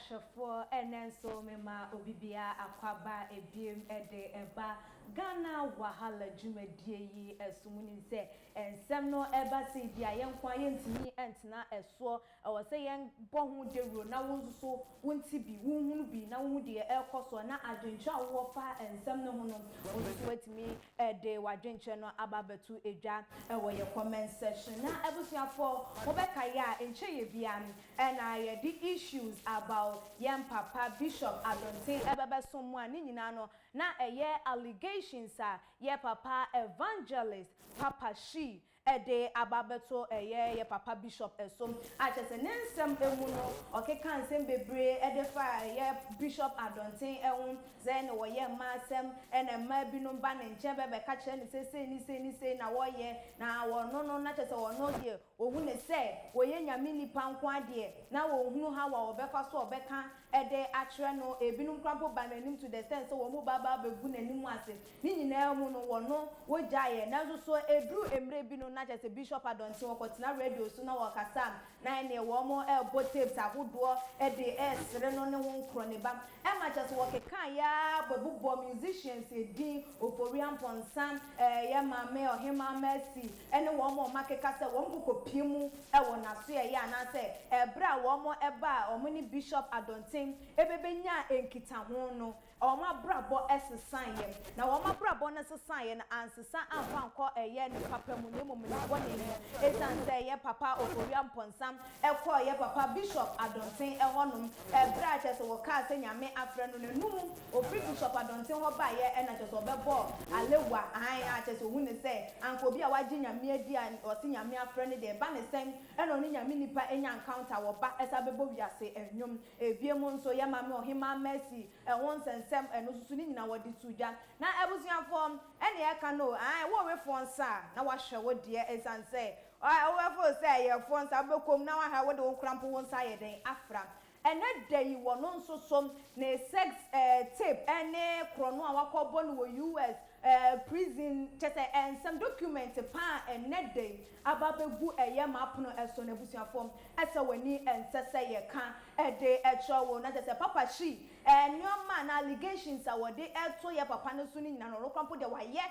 ahwefo enenso mema obibia akwaba ebiem ede eba Ghana wahala dwumadie yi esumuni se ensem no eba se dia yenkwa yentimi entena eso ewo se yen bohu dewuro na wonso wonti bi wonhunu bi na wohu de ekoso na adwencha wo fa ensem no hono wonso wetimi ede wadwenche no ababetu edwa ewo ye comment section na ebusuafo obeka ya enche ye bia na ye the issues about young papa Bishop Adonte ebebe somo ani nyina no na eye allegations ye papa evangelist Papa Shee ede ababeto ye papa Bishop esom achese nensem emu no okeka nsem bebre ede fa ye Bishop Adonte ehun zen wo ye masem ene ma binum ba ne nche bebe ka kire ni se na wo ye na wo no na chese wo no ye ohu ne se wo ye nyame nipa nko ade na wo hunu ha wo befa so obeka ede akire no ebinum krampo ba nanim to the sense wo mu baba begu nanim ase ni nyina emu no wo no wo jaye na so edru emre bi no na chese Bishop Adonte wo kotina radio so na wo kasa na ne wo mo elbow tapes ahodo ede esre no ne wo nkro ne ba e ma chese wo keka ya bobubo musicians edi oporian ponsam ya mame ohima mercy ene wo mo makeka se wo mkokopimu e wo na so ya na se bra wo mo eba omuni Bishop Adonte ebebenya enkita ho no oma brabo esesan ye na oma brabo na sesan ye na ansesa amfa nko eye ne papa mu ne mum ne woni esan se ye papa oporian ponsam ekọ ye papa Bishop Adonte ehonum bra che se wo ka se nyame afre no ne num ofri Bishop Adonte ho ba ye na che so bebo alewa an a che so hu ne se anko bi a waji nyame adi an o se nyame afre ne de ba ne sem eno ne nyame nipa enya encounter wo ba esa bebo wiase enwom ebiemu nso ye mame ohima mercy won sensem eno susu ni nyina wodi tuja na ebusuafo ene ye ka no wo we fon sa na wa hwe wo de esanse wo fo say ye fon sa bekom na wa ha wo de wo krampo won sa ye den afra ene dey wo no nso som na sex tape ene krono a wakobo no wo US prison chese and some document pa ene dey ababegu eye mapono eso na busuafo ese wani ensese ye ka ede echo wo na chese Papa Shee nyoma na allegations awode eto ye papa no so ni nyina no krampo de wa ye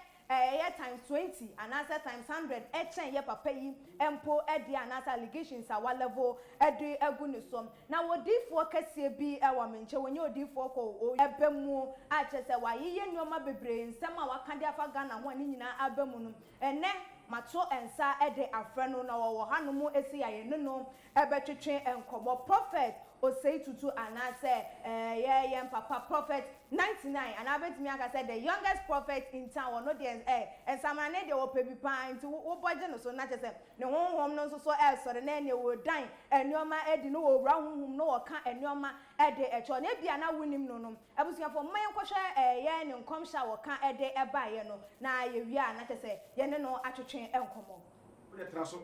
times 20 and answer times 100 echen ye papa yi empo edi anasa allegations awa level edi egu ne som na wodifo kase bi ewa menche wonye odifo ko ebemu a chese wa yiye nyoma bebre nsem a wakande afa Ghana ho ani nyina abemu no ene mato ensa ede afre no na wo hanumu esi ya ye no ebetwetwe enkomo prophet Osei Tutu anase ye papa prophet 99 and abetimi aka said the youngest prophet in town no dey and samane dey opebi pan nti wo boje no so na chese ne honhom no so so na ne wo dan enioma edi no wo wra honhom no wo ka enioma ede echo na bia na wonim no abusuafo man kwhwe ye ne nkomsha wo ka ede eba ye no na ye wi a na chese ye ne no atwetwe enkomo wo dey traso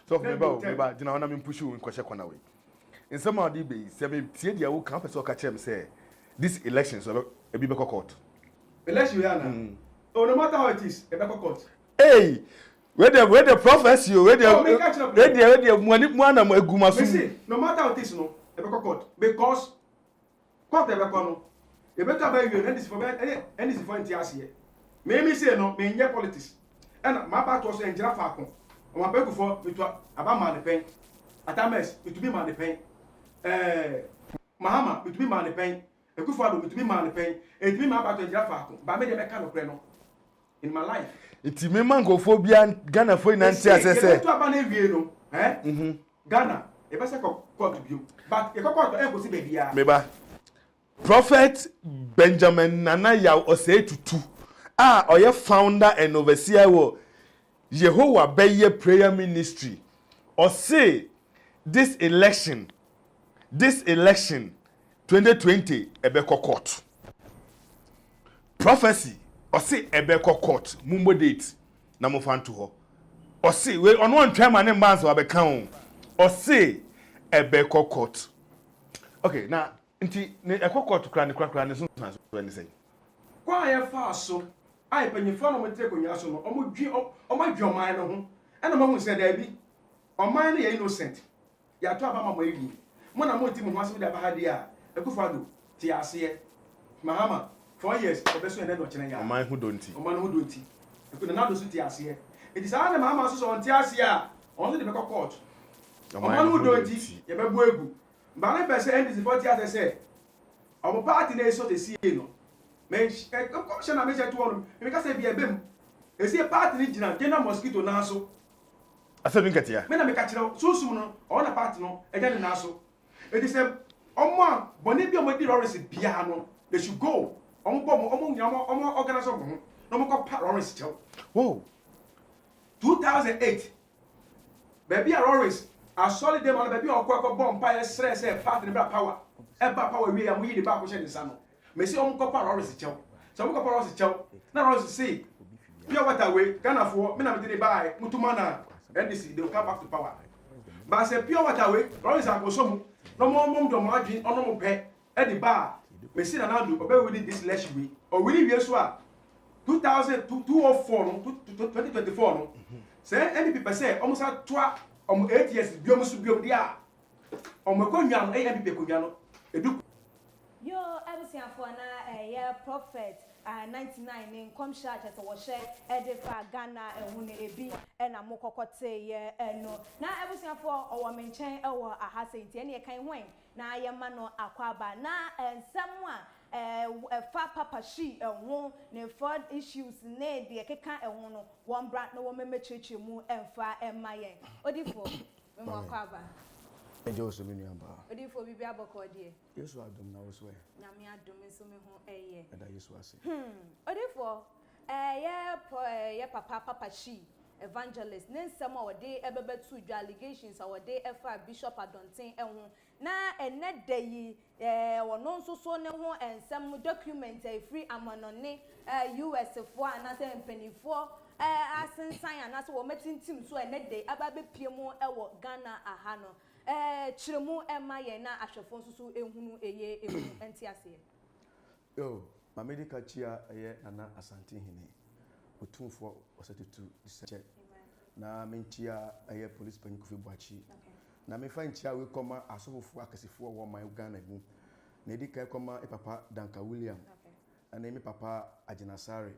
so me ba dina wana me push you nkwhye kwana we in some of the days, see the who can't say this election so a be court. Election, oh, no matter how it is, a court. Hey, where the prophecy, where the one of my gumas. No matter how it is, no, a court because court ever come. You better buy you and this for any different here. Maybe say no, me in politics. And my part was in Jaffa. On my back for about my pen. At Ames, it to be my pen. Mahama it be man pen Ekufado it be man pen it be my battle Jaffa but me dey make no no in my life it me man go phobia Ghana for nanti asese to aba na wie no Ghana e be say court bio but e court e go si be bia me ba Prophet Benjamin Nanaya Osei Tutu oye founder and overseer wo Jehovah Beye prayer ministry or say this election 2020 ebeko court prophecy or say ebeko court mumbo date na mo fan to ho or say we on one try man mba so abeka on or say ebeko court okay na nti ekoko court kra ne so ni say kwa ye fa so ai panyefo no mo tire konya so no omo man no ho ena mo hu say da bi oman no ye innocent ya to aba ma mo ewi mo na mo ti mo ho aso da ba ha dia Fräud ti ase Mahama 4 years obeso ene do kene ya oman hu donti na do so ti ase it is ana Mahama so on ti ase a on de be court oman hu donti ye be bo egu ba na pese end is 40 ase say omo party na so te sie no men commission na me je to on me ka say bi ebem esi party ni gina gena mosquito na so asa bi nkatia me na me ka kire so sum no on na party no e je na so it is omo boni bi omo di Lawrence bia no they should go omo organize omo no mo ko Lawrence chow whoa 2008 baby Lawrence a solid dem on baby okwa bomb pa stress e party ni bra power e ba power we am yi ni ba ko she ni sa no me say omo ko Lawrence chow so omo ko Lawrence chow na Lawrence say pure water way Ghana for me na me dey buy mutuma na NDC they will come back to power but say pure water way Lawrence akoso no mo do mo adwin ono mo pe e di ba me see na now do obe we this election we o we we so a 2004 no 2024 no say NDP per say almost 8 years biom so biom dia omo ko nwa no NDP ko nwa no edu yo abusiafo na ye prophet 99 in come church as wo share edifa Ghana ehun ebi na mokokote ye no na abusiafo owo menchen ewo ahase ntie ne kan hwen na ye ma no akwaba na ensam a fa papa Shee ehun ne fraud issues ne de keka ehun no won bra na wo memecheche mu emfa emayen odifo me akwaba ejo so menu amba odifo bibi aboko die Yesu adom na wo so e nyame adom so me ho eye eda Yesu ase odifo ye papa Shee evangelist nensem a wode ebebetu dwa allegations a wode efa bishop Adonten ehun na enede yi wono nso so ne ho ensem document free amanone US fo anase mpanifo asensan anase wo metintim so enede ababe piemu ewo Ghana aha no chiremu ema ye na ahwefo nso so ehunu eye ehunu entiase yo ma medical chia eye nana asante hene otumfo osetutu diseche na mentia eye police panyi Kofi Boachi na me fa ntia we koma asofofo akasifo wo man Ghana mu na edika koma papa Danka William ana me papa Ajinasare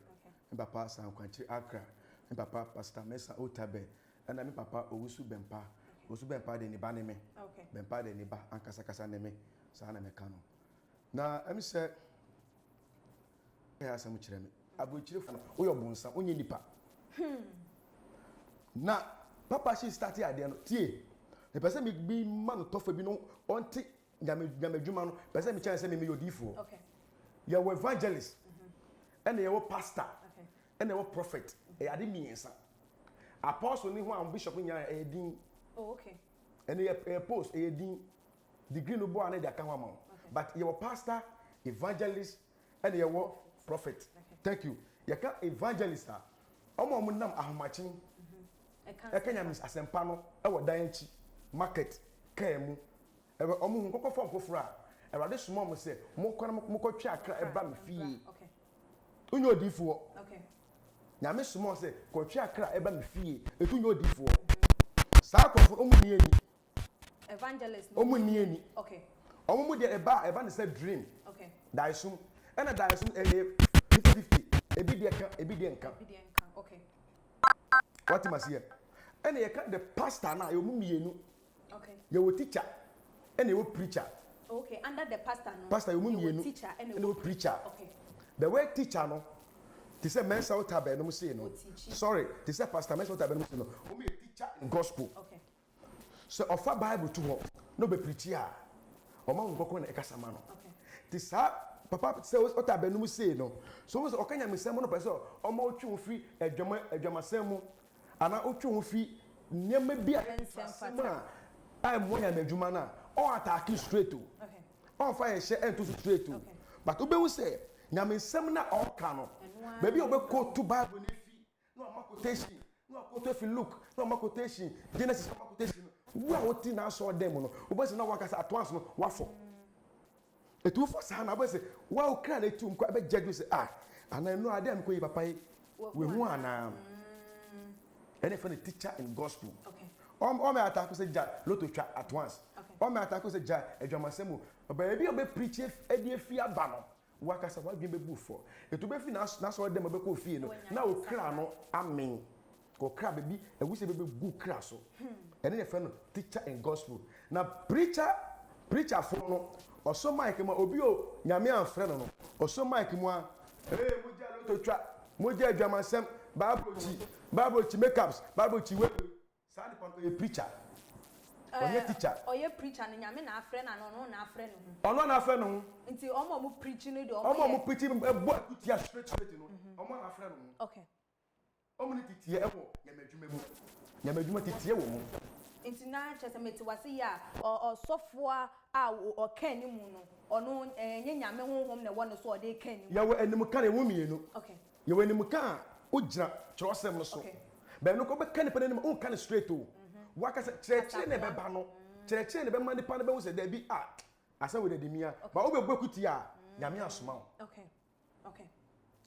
me papa Sankwanchi Accra me papa Pastor Mesa Otabe ana me papa Owusu Bempa de ni ba ne me Bempa de ni ba ankasa kasa ne me sa na me kanu na em se ya asam kire me abochirefo wo yo bonsa onye nipa na papa Shee started ade no tie the person me bi man tofa bi no onti nyamedwuma no person me chance me yodifo okay ya wo evangelist and ya wo pastor and ya wo prophet e ade miensa apostle ni ho am bishop nya e din oh okay and ya post e din degree no bo an dey aka ho am but ya wo pastor evangelist and ya wo prophet thank you ya ka evangelist a omo nam ahomachin ekanya mis asempa no e wo dan chi market kemu ebe omo hu kokko fom kofura e rade sumo mo se mo kwana mo kotwa akra e ba me fie okay unyo odifuo okay nyame sumo se kotwa akra e ba me fie etunyo odifuo sa kofo omo ni eni evangelist omo ni eni okay omo mu de e ba ne se dream okay daisum ena daisum 50-50 ebi de nka okay what must here ena ye ka the pastor na yo mu mienu okay you wo teacher and you preacher okay under the pastor no pastor you mean teacher and you preacher okay the word teacher no they say mensa utabe no say no sorry they say pastor mensa utabe no say no o me teacher in gospel okay so offer bible to her no be preacher o ma nkoko na ekasama no okay this papa say utabe no say no so o kanya mesem no person o ma otwe ofri adwamasem mu ana otwe ofri nyema bia I am one adwuma na all attack straight to okay on fire share and to straight to but obe we say nyame nsem na all can baby obe quote to bible na fi no ma quotation no quote fi look no ma quotation Genesis ma quotation wo a woti na so dem no obe say na wakasa at once no wafo etu for sa na obe say wa o kra na etu mko abe judge say ana no ade am ko yi papa yi we hu ana any for the teacher in gospel okay all my attack say ja loto twa at once okay all my attack say ja adwamasemu Obaebi obe preach edi efi aba no wakasa wa dwen bebu for eto be fi na so dem be ko fie no na o kra no amen ko kra be bi ewuse be gu kra so ene ne friend no teacher in gospel na preacher for no oso mic ma obi o nyame anfre no oso mic mu a moja lo to twa moja adwamansem bible chi makeups bible chi we sa ni pon ko preacher oye teacher oye preacher ni nyame na afre na no na afre no ono na afre no nti omo mu preaching ni de omo mu preaching ebo akutia straight no omo na afre no okay omo ni titie ewo nyamadwuma titie wo mu nti na chese meti wase ya osofo a o kan ni mu no ono nye nyame honhom na won so o de kan ni mu ya wo anim kan e wo mienu okay ya wo anim kan o gira kyerosem no so be no ko be kan pa ni mu o kan straight o waka se kyerɛkyerɛ ne bɛba no kyerɛkyerɛ ne bɛma nipa ne bɛwo sɛ dabi asa wo de mia ba wo bɛbɔ kuti a nyame asoma wo okay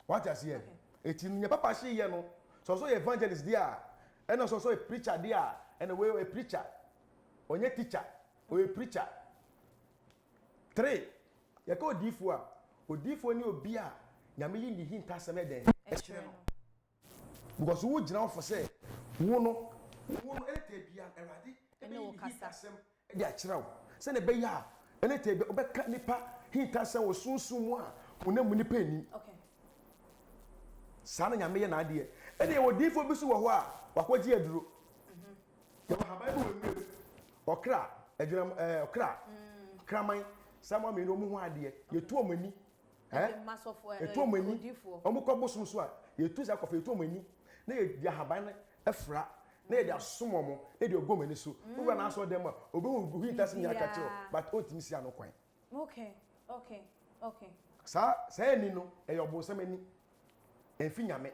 what you see eti nya papa hye ye no so ye evangelist dia ɛna so ye preacher dia ɛna we a preacher onye teacher we preacher 3 ye ka odifo ni obi a nyame yi ni hinta asɛm ɛden ɛkyerɛ no because wo gyina wo for say wo no etebia erade ene wo kasa asem e dia kira wo se ne be ya ene tebia obeka nipa hinta asem wo sunsun mu a onamu nipa ani okay sana nyame ye na ade ene wo difo bi so wo ho a wakoji aduro ye ha bible we okra adwuram okra kraman sama me no mu ho ade ye tu omani etu omani omuko bosom so a ye tu za kofa etu omani na ye dia haban efra na ye asomo mo e de ogomani so wo na aso dem a obi wo hinta se nya ka kire but otimi si anokwan okay sa eni no e yo bosam ani enfi nyame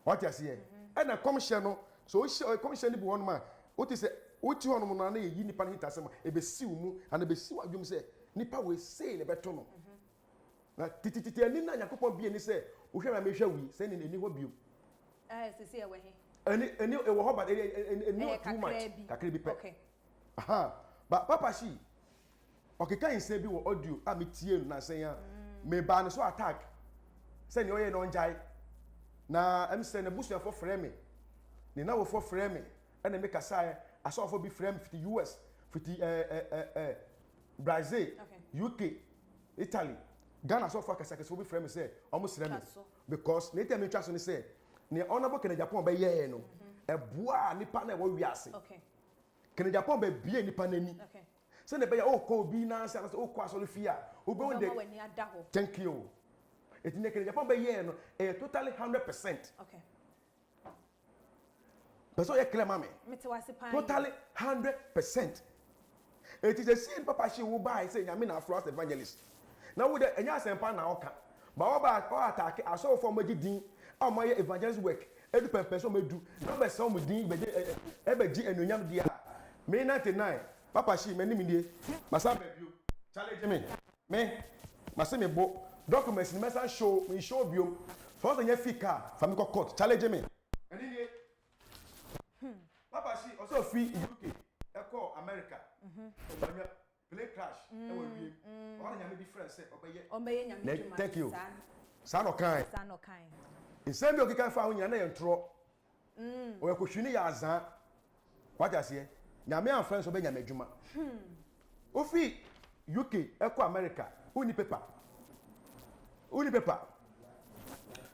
what you see e na commission no so commission ni bi won ma oti se oti hono no na ye yi nipa hinta se ma e be siw mu and e be siw adwum se nipa we sei ne beto no na tititi ani na yakopon bi ani se wo hwe ma me hwa wi se ni ho bio sisi e we he any e wo ho ba any too much kakre bi pe okay aha ba papa Shee okay kan say bi wo audio a me tie na say ya me ba no so attack say ni oye no njai na em say na busu for frame ni na wo for frame and make aside aso for bi frame 50 US 50 Brazil UK Italy Ghana so for kasa kasa bi frame say almost frame because later me twa so ni say ni honorable Kenya Japan be ye no eboa nipa na wo wiase okay Kenya Japan be bie nipa nani okay so ne be ya o ko bi na say o ko aso fi a o be wonde thank you it ne Kenya Japan be ye no totally 100% okay person ye clear mama totally 100% it is a sin papa Shee wo buy say nyame na Fräud evangelist na wo de enya asempa na oka ba wo ba o attack aso for magidin my evangelist work edu person medu no be so mudin be gi enunyam dia me 99 papa Shee me nim die masa babio challenge me masa me bo documents ni mesa show me show bio for so nya fika fa me court challenge me eni nie papa Shee also free UK eko America onya plane crash e wo wie o nya me be friend say obeye nyame juma thank you sano kan Nsembi okika fa ho nyina na ye ntro o ye kohwini ya azan what you say nyame an friends obe nyame adwuma ofi UK eko America uni paper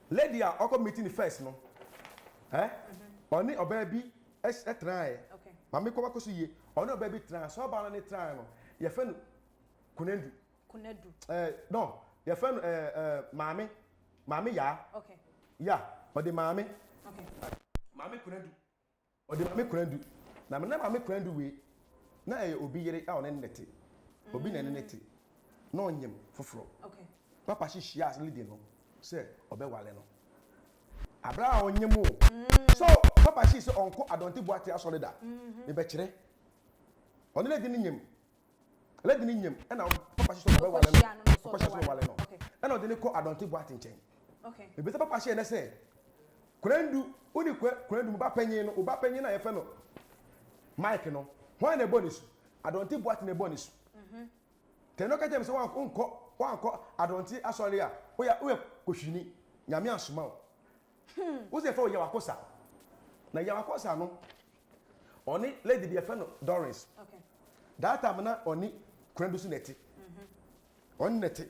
lady a oko meeting first no oni oba bi try okay mama ko bakoso ye oni oba bi try so ba no ni try no ye fa no kunendu no ye fa no mame ya okay ya ode mame okay mame kunendu ode mame kunendu na me na mame kunendu we na obi yere a one nnete obi na nnete na onyem foforo okay papa Shee as leader no say obe wale no abra onyem o so papa Shee say onko adonte buate asole da e be kire one le di nyem e na papa Shee so obe wale no papa Shee so wale no e na ode ne ko adonte buate nchen okay e be say papa Shee na say kunendu uni kunendu mu ba panyin na ye fe no Mike no ho na bonus adonte buate na bonus teno ka je me se wanko adonti asori a we kohwini nyame asoma o wo se fa o yawakosa na yawakosa no oni lady be no Doris okay that time na oni kwendu su neti oni neti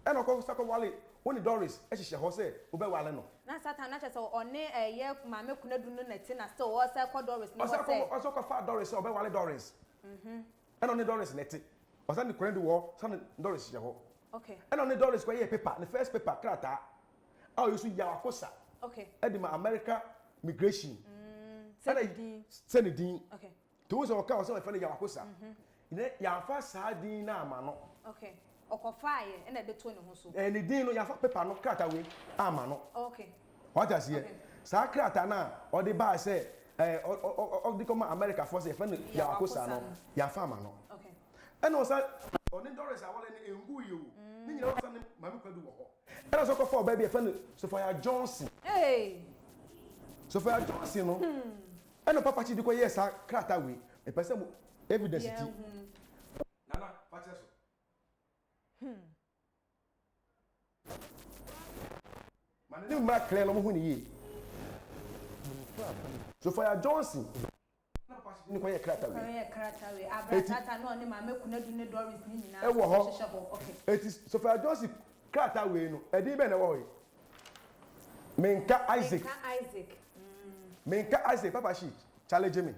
eno ko sako wale woni Doris e hihye ho se wo be wale no na Satan na chese oni ye maame kunadu no neti na still wo se ko Doris no se o ko fa Doris o be wale Doris eno ni Doris neti o sa ni kwendu wo sa ni Doris hihye ho okay eno ni Doris ko ye paper the first paper krata a o yusu yawakosa okay edima America migration Senedin okay to so ka o se fa ni yawakosa ine ya fa sa din na ama no okay okofaye ena de to ne ho so ni din no ya fa paper no krata we ama no okay what I see sa krata na o de ba se o de come America for say fa ni yawakosa no ya fa ama no okay ena o sa oni Doris awole ni engu yi o ni nyina o sa ni mami kwadu wo ho ena so ko for ba bi fa ni Sophia Johnson Sophia Johnson no ena papa chi di ko yes sa krata we e pese mo evidence ti nana pache so man ni ma clear no mo hu ni yi Sophia Johnson na papa chi ni ko ye krata we abrata no ni maame kunadu ne Doris ni nyina e wo ho okay it is Sophia Johnson krata we no e di be na wo yi Menka Isaac papa chi challenge me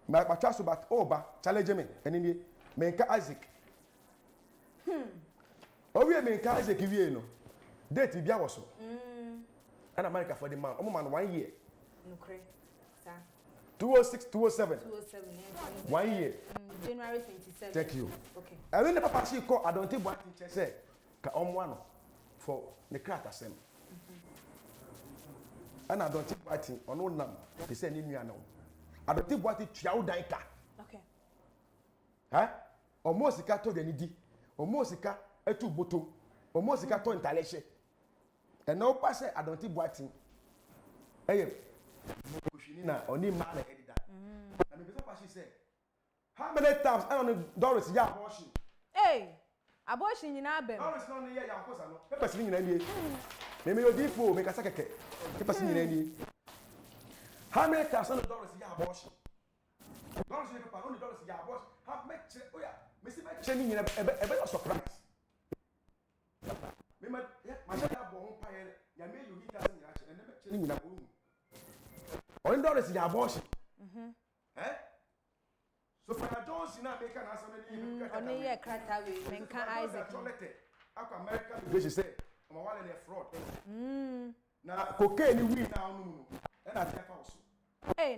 ma twa so bat oba challenge me eni ni Menka Isaac o wie Menka Isaac wie no date bia wo so and America for the man o man 1 year nukre sa 206 207 1 year January 27 thank you okay I mean the papa she call adonte boat teacher say ka omwa no for the crack asem and adonte boat ono nam be say ni nua no adonte boat tua udan ka okay omo sika to de ni di omo sika etu boto omo sika to ntalehye and no pass adonte boat eye kushini na oni ma na edida and the papa she say how many times I on Doris ya abortion abortion nyina abem Doris no ne ya akosa no pepesi nyina nie me me odifo me kasa keke pepesi nyina nie how many times on Doris ya abortion Doris ne papa no Doris ya abortion have make oya me see make cheni nyina ebe surprise me ma ya bo ho pa ya me yo hita nyina che ne me cheni nyina bo on Doris ya abortion so for Johnson na make na asem ni oni ye krata we Menka Isaac akwa America they say am wale na fraud na cocaine wi na onu no e na tefa oso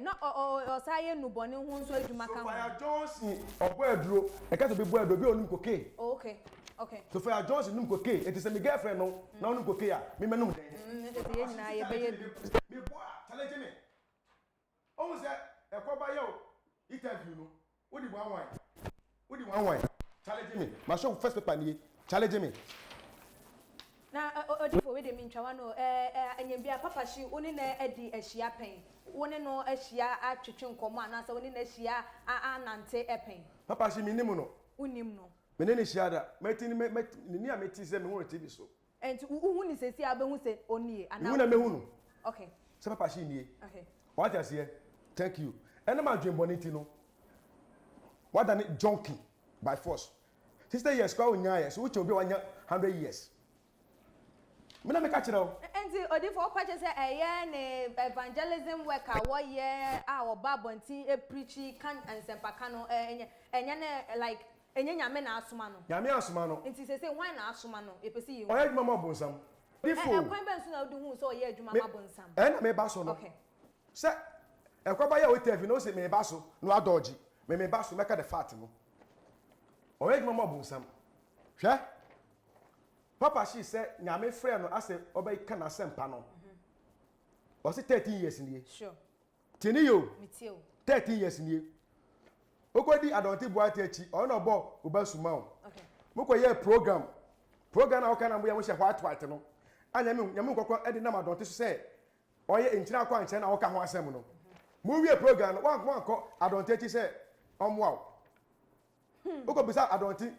no o saye nubone hu nso adwuma kan so for Johnson obo aduro e ka to be bo aduro bi onum cocaine okay so for Johnson num cocaine it is my girlfriend no na onum cocaine a me menum den ye nyina ye be ye me bo a challenge me o se e ko ba ye o interview no Odi one wine. Challenge me. My show first paper ni challenge me. Na odi for we dey min twa no anyambia papa shi oni na edi ahia pen. Woni no ahia atwetwe nkomo anasa woni na ahia anante epen. Papa shi minim no. Unim no. Me ne hia da. Meti ni a meti se me ho TV so. Enti uhu ni sesi abehu se oni ana. Uhu na mehu no. Okay. Se papa shi nie. Okay. What you say? Thank you. Ena ma dwen boniti no. What than it junkie by force. 60 years kwa unya years which will be 100 years. Me na me catch now. Enti odi for kwache say eye ne evangelism worker wo ye a wo babonti e preach kan ansempaka no enye ne like enye nyame na asoma no. Nyame asoma no. Enti say why na asoma no e pesi yi. Oye adwuma mabonsam. Before. Kwan ben so na odi hu so oye adwuma mabonsam. Na me ba so no. Okay. Say ekwa ya we TV no say me ba so no adoji. Me ba so make the fat no. Oye adwuma mabonsam. Hwe? Papa she say nyame frɛ no ase obey kana sempa no. O say 13 years nie. Sure. Tini yo. Mitio. 13 years nie. Okodi adonti boate achi o no bo obasuma o. Okay. Moko ye program na o kana mo ye mo hye white no. Anya me nyame nkokọ e de na adonti so say oye enkyina akwa nkyɛn na o ka ho asɛm no. Mo wie program no wan kɔ adonti achi say omwa o. Oko bisa adonti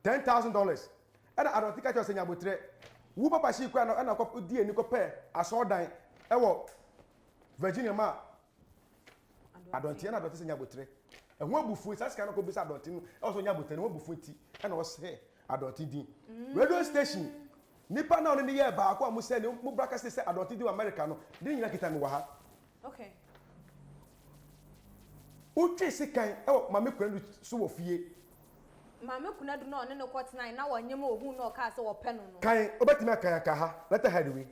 $10,000. And adonti catch us in Yabutre. Wu papa Shee kwa na ko di eni ko pe asodan e wo Virginia ma adonti na adonti se Yabutre. E ho abufu sa sika na ko bisa adonti no also Yabutre no abufu ti e na wo se adonti din. Radio station nipa na oni ye ba ko amu se ni mu broadcast se adonti di America no din nyina kita mi wa ha. Okay. Uche sikan e mame kwanu so wo fie. Mame kunadu no ne court 9 na wanyem ohu no ka se wo pe no no. Kan obetima kan ka ha. Let her head away.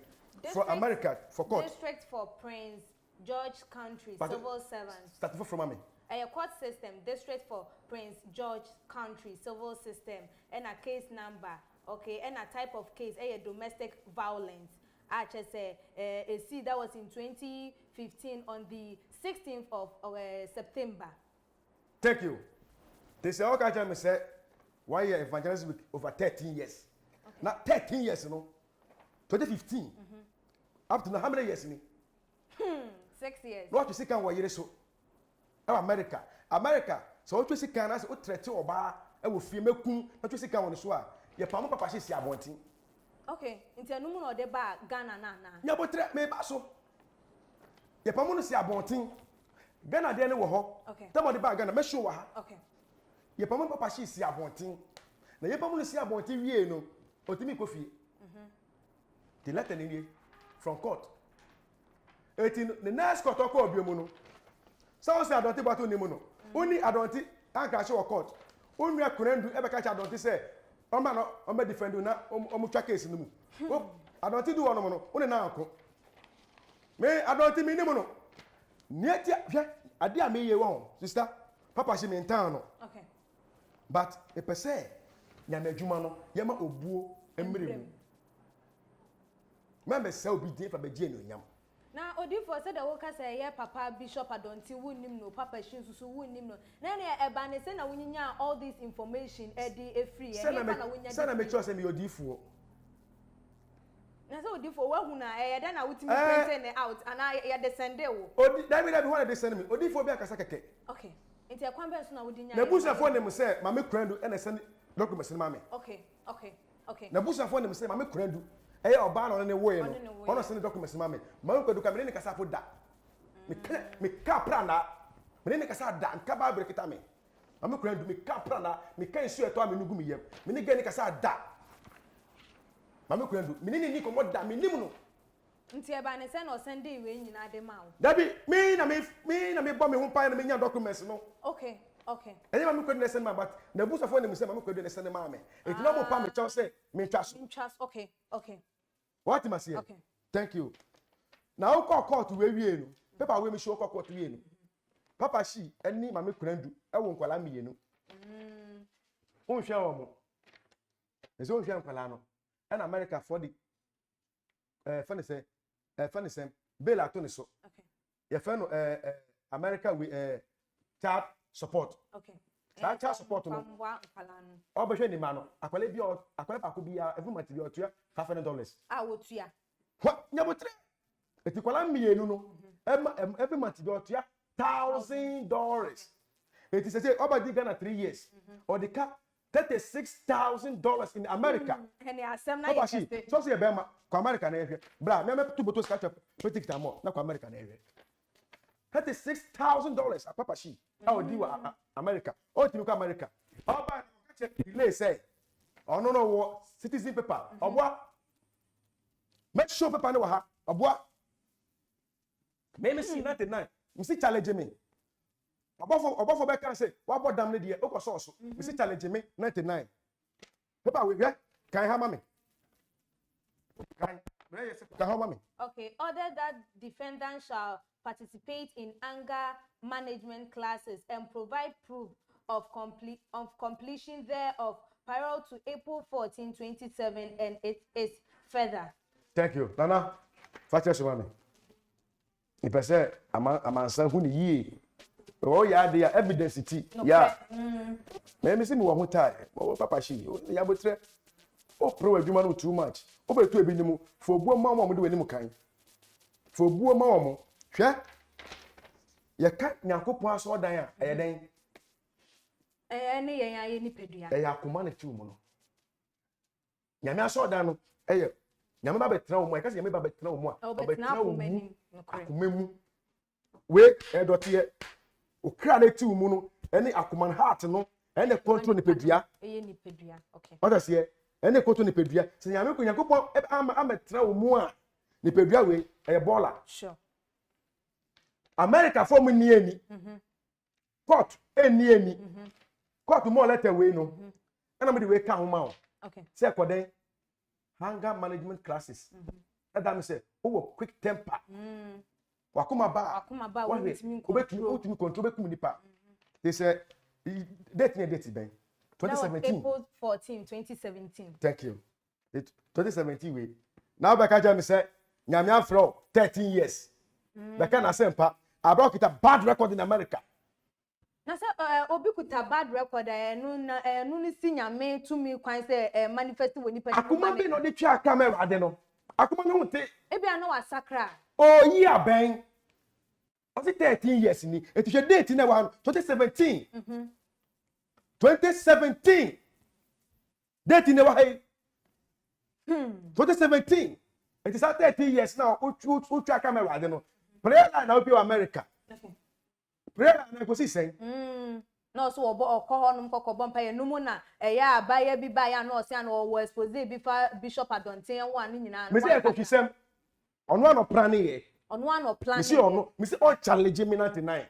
For America for court. District for Prince George County civil servants. Start from mame. A court system, district for Prince George County civil system, and a case number, okay, and a type of case, a domestic violence. I just say a C that was in 2015 on the 16th of September. Thank you. They say, okay, I say, why you evangelist with over 13 years? Okay. Not 13 years, you know. 2015. Up to now, how many years? 6 years. What you see, can we hear so? America. So what you see, can I say, what threat or bar, I will feel me cool, what you see, can on the soir. Your palm papa, she's your wanting. Okay, into no more the bar, Ghana, na. Ya botre me baso. Ye pa mo no si abontin. Ghana de ne wo ho. Okay. Tamo de ba Ghana me show wa ha. Okay. Ye pa mo papa Shee si abontin. Na ye pa mo no si abontin wie no, otimi ko fie. The letter ni from court. The next court ko obi mu no. So say adonti bato ni mu no. Oni adonti anka she wo court. Onu akurandu e be ka cha adonti say Oma no, oma defendu na omu twa case no mu. I don't do one no. One na anko. Me I don't me ni mo no. Nietia hwe ade a me ye won. Sister, papa she me in town no. Okay. But e pese nya na adwuma no, ye ma obuo emre mu. Membe se obi din fa be gie no nyam. Na odifo said the worker say yeah papa bishop adonti wunnim no papa Shee susu wunnim no na na eba ne say na wunyinya all this information e dey free e na wunya say na me cho say me odifo na say odifo wa hu na e da na wutimi print ne out ana ya descend wo odi David wan dey send me odifo bi akasa keke. Okay nti e kwan ben so na wudinya na busafo ne mo say mama kurandu e na send documents ni mama. Okay na busafo ne mo say mama kurandu e oba na ne wo ye no ono send documents mama man ko duka me ne kasa fo da me ka prana me ne kasa da nka ba brekita me mama kurandu me ka prana me kan su eto ame nugu me yem me ne gani kasa da mama kurandu me ne ni ko mo da me nim no nti e ba ne say na send we nyina de ma wo dabi me na me bo me ho pa na me nya documents no. Okay Eni mama kurandu ne send ma but na busafo ne mo say mama kurandu ne send ma me it no mo pa me cho say me trust. Okay. What you must say? Okay. Thank you. Now call court we no. Paper we me show call court we no. Papa Shee eni mama kurandu e wo nkwala mienu. Unhwe omo. Ezo unhwe nkwala no. En America for the funny say bail ato ne so. Okay. Ye fa no America we child support. Okay. Child support no. Obehwe ni ma no. Akwale bi akwale pa ko bi every month bi otua $500. Ah wotua. What? Nyabotre. Eti kwala mienu no. Every month bi otua $1,000. Eti say oba di Ghana 3 years. Or the cap $36,000 in America. Eni asem na Papa Shee. yekeste. So say be ma ko America na ehwe. Bra, me tu boto scratch petit tamo na ko America na ehwe. $36,000 a Papa Shee. How di wa America. O ti ko America. Oba check delay say. Ono no wo citizen paper. Obo make sure paper no wa ha. Obo me see 99. Me see challenge me. Obo be can say, "Wa bo dam ne de o ko so. Me see challenge me 99. Paper we here. Can ha mama? Can ha mama? Okay, order that defendant shall participate in anger management classes and provide proof of completion thereof prior to April 14, 2027 and it is further." Thank you. Nana, fatia so mama. If say amansan hu ni yi. Oh yeah, there evidence ti. Yeah. Me see me wo hotai. Oh Papa Shee. Ya botre. Oh pro adwuma no too much. Oh be to ebi ni mu. Fo buo ma mo de wani mu kan. Fo buo ma mo. Hwe. Ye ka Nyankopon aso dan a eye den. ne yen aye ni pedua akoma na tiw mu no nyame aso da no nyame ba betra wo mu ka se nyame ba betra wo mu a betra wo mu akoma mu we dotie okra na tiw mu no ene akoma heart no ene control ni pedua okay what say ene control ni pedua se nyame ko yakopon ametra wo mu a ni pedua we bola sure America for mu ni eni court eni court mo letter we no na me de we ka ho ma o okay say koden anger management classes that me say quick temper wakoma ba obetumi control bekum nipa they say date ben 2017 April 14 2017 thank you 2017 we now back aja me say nyame afro 13 years back na sempa abroad kita bad record in America na say obi kuta bad record no ni si nyame tumi kwan say manifest we nipa akuma be no de twa camera de no akuma no te e bia no wasakra oh year ben o si 13 years ni etu she date na 2017 2017 date na wa hey 2017 it is 13 years now o twa camera de no prayer na obi America okay prayer na go si sen no so obo okoho num kokobọ mpa ye numu na eya abaye bi ba ya no o se an o expose bi fa bishop adonten wa ni nyina me say ko kisem ono ano plan ye ono ano plan me say ono me say on challenge me 99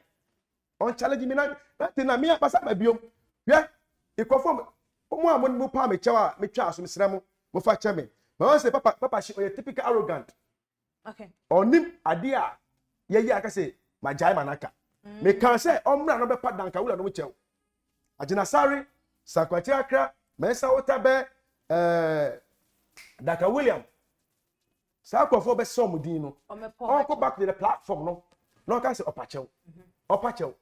on challenge me 99 me pasa ba biom hwe ikofo mo amon mo pa me chewa me twa aso me sremo mo fa che me ma say papa she o typical arrogant okay onim ade a ye aka say majai manaka me kan say omra no be padanka wula no mo chew agina sare sakwati akra mesa wotabe Dr. William sakwafo be som din no on go back to the platform no kan say opachew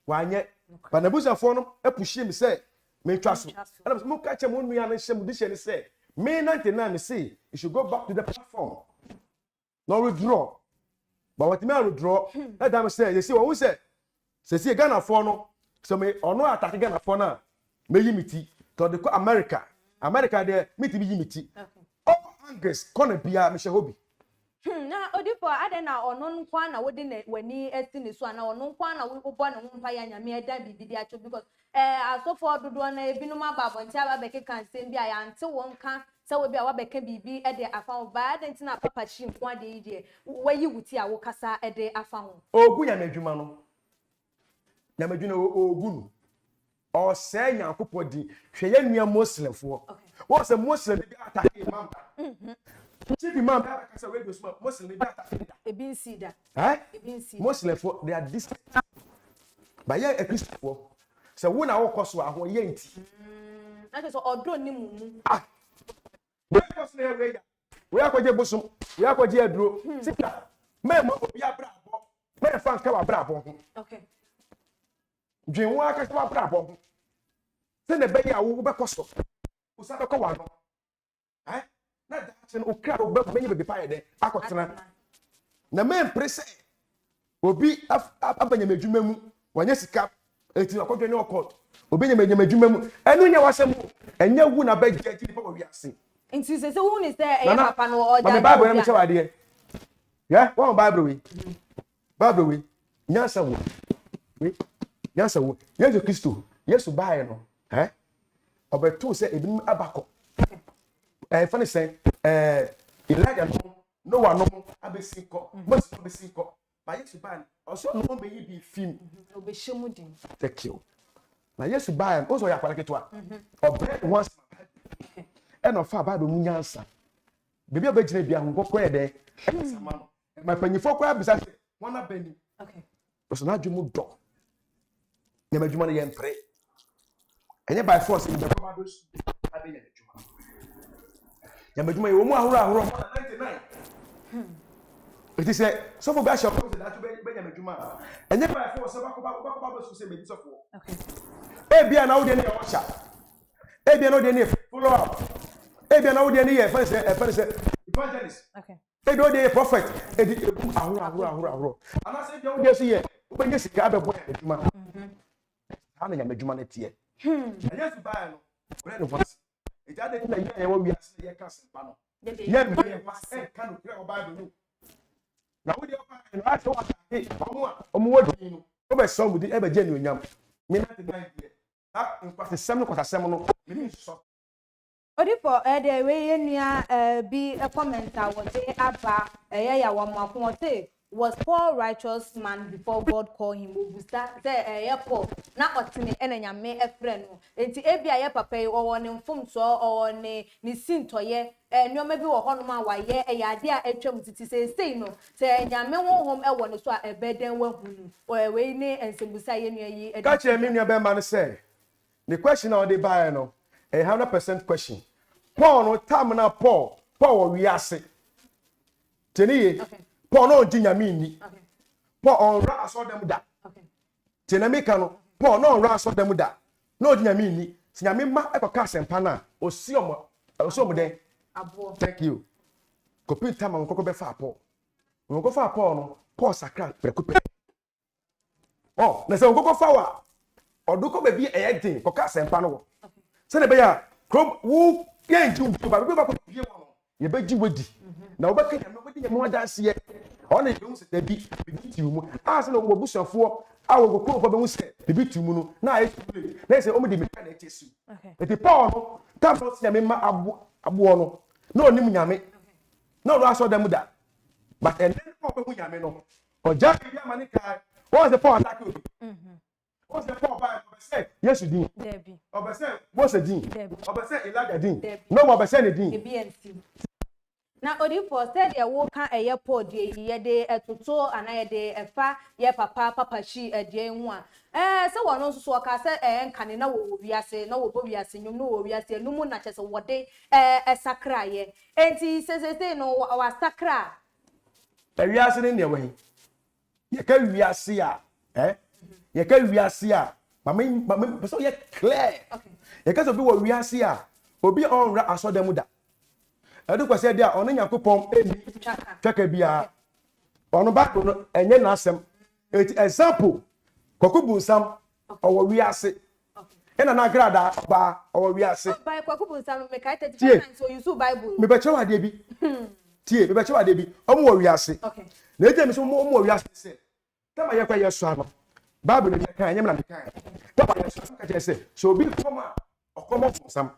wanye banabuza fo no epushie me say me twaso and mo ka che mo nua na hye mo di hye ne say me 99 me say you should go back to the platform no withdraw but what me withdraw let them say you see what we say say Ghana for no so me ono attack Ghana for na me yimiti to the America there me ti bi yimiti okay oh angus kona bia me shehobi na odipo ade na ono nkwa na wodi na wani esi ne so na ono nkwa na wo bo na ho mpa ya nyame eda bibidi acho because asofo dodo na ebinum ababo ntia ba beke kan sem bia ya nte won kan se we bia wa beke bibi ede afa ho ba ade ntina papa chi nkwa de ide wayi wuti a wo kasa ede afa ho ogu ya madwuma no na madwuna ogu no o se nyankopɔ di hwe ya nua muslimfo wo se muslim bi attack imam chief imam ba ka say we go small muslim bi attack ebin sida ebin sida muslimfo they are this ba ya a christian fo se wo na wo koso aho ye nti na so odo ni mumu we koso na we ya we akwaje bosum we akwaje aduro sika me mo obi abrabo me fa nka wa brabo ho okay dwenwo aka wa brabo ho se na be ya wo be koso usa be ko wa no na da chen o kra o be be pa ye de akotena na me impress obi abanya madwuma mu wanya sika eti akodwe ne okot obi nya madwuma mu enu nya wasem enya wu na be gye di pa wi ase nti se wu ni se e papa no o ja Bible na me che wade ye won Bible we nyansa wo Yesu Kristo Yesu bae no obeto se ebinum abako fani sen Elijah no wa no abesi ko Moses abesi ko ba Yesu bae oso no be yi bi film obehemu din thank you na Yesu bae oso ya kwala ketwa obre once and of fa Bible mu nyansa bebi obegina bia ho kokko e de sama no ma panyifo kwa bisa se wona bani okay oso na dwumu do na madwuma no ye mpre enye by force in the Bible abenya adwuma ya madwuma ye wo mu ahoro 99 it say so for gasho ko that benya madwuma enye by force ba so say me so for okay bia na wo de ne osha bia na wo de ne follow up bia na wo de ne ye fa say evangelist okay bia wo de prophet ahoro ana say bia wo de so ye benya sika abebo adwuma ana ya madwuma ne tie Yes, buy no. When was it had it like we are saying, yes, panel. Yeah, me was can buy the new. Now, we are right over here. Over some with the ever genuine. Me not the idea. That in fact, the seminal, Odipo the way nya be a commenter was say aba ya wa makote was Paul righteous man before God called him Obusta say Paul na otime enanyame efre no enti ebia ye papa yi wo ne mfomso o ne sintoye nneoma bi wo hono ma waye ade a atwam titi sei no say nyame honhom e wo ne so a ebeden wahunu we ne ensembusa ye nua yi catch me nua be man say the question now they buy no 100% question. Paul no time na Paul we ase. Teniye. Paul no jinyame ni. Paul on ra aso dem da. Tenamika no Paul no ra aso dem da. No jinyame ni. Sinyame ma ekoka sempa na osi den. abo. Thank you. Kopi time on kokko be fa Paul. When go fa Paul no Paul sakra prekupe. Oh, na se kokko fa wa. Oduko be bi eyedin koka sempa no. Se ne be ya krom wu yenju ba be ba ko bie wo ye be ji wedi na wo be ka nyame wedi nyame wadanse ye o na ye hu se da bi ti mu a se no wo busafo a wo ko ko be hu se bi ti mu no na ye na se o me di me ka na echesu eti Paul no ta so se nyame ma abo no na onim nyame na ro aso da mu da but and then Paul be hu nyame no o ja bi amane kai wo se Paul attack obi what's the Paul Bible? Say yes, you did. Debbie. Obese, what's a din? Debbie. Obese, Elijah din. No, obese ni din. BNC. Na Odipo said ya wo kan eye Paul de ye de etoto ana ye de efa ye papa Shee de hu a. Se wono nso so ka se nkane na wo wiase na wo bo wiase nyum no wo wiase numu na chese wo de sakra ye. Enti se no wa sakra. Wiase ni ne we. Ye ka wiase a, ye ka wiase a mama so ye clear ye ka so bi wo wiase a obi on ra aso dem da edu kwase dia ono Yakopon eni twaka bia ono ba no enye na asem example Kwakubu Nsam owo wiase ena na grada ba owo wiase by Kwakubu Nsam me kai 35 so you so Bible me be chewa de bi tie me be chewa de bi omo wo wiase na eje mi so mo wo wiase se tama ye kwa yeso ano Bible ni kan nyem na de kan tama yeso ka je se so bi koma okomo Nsam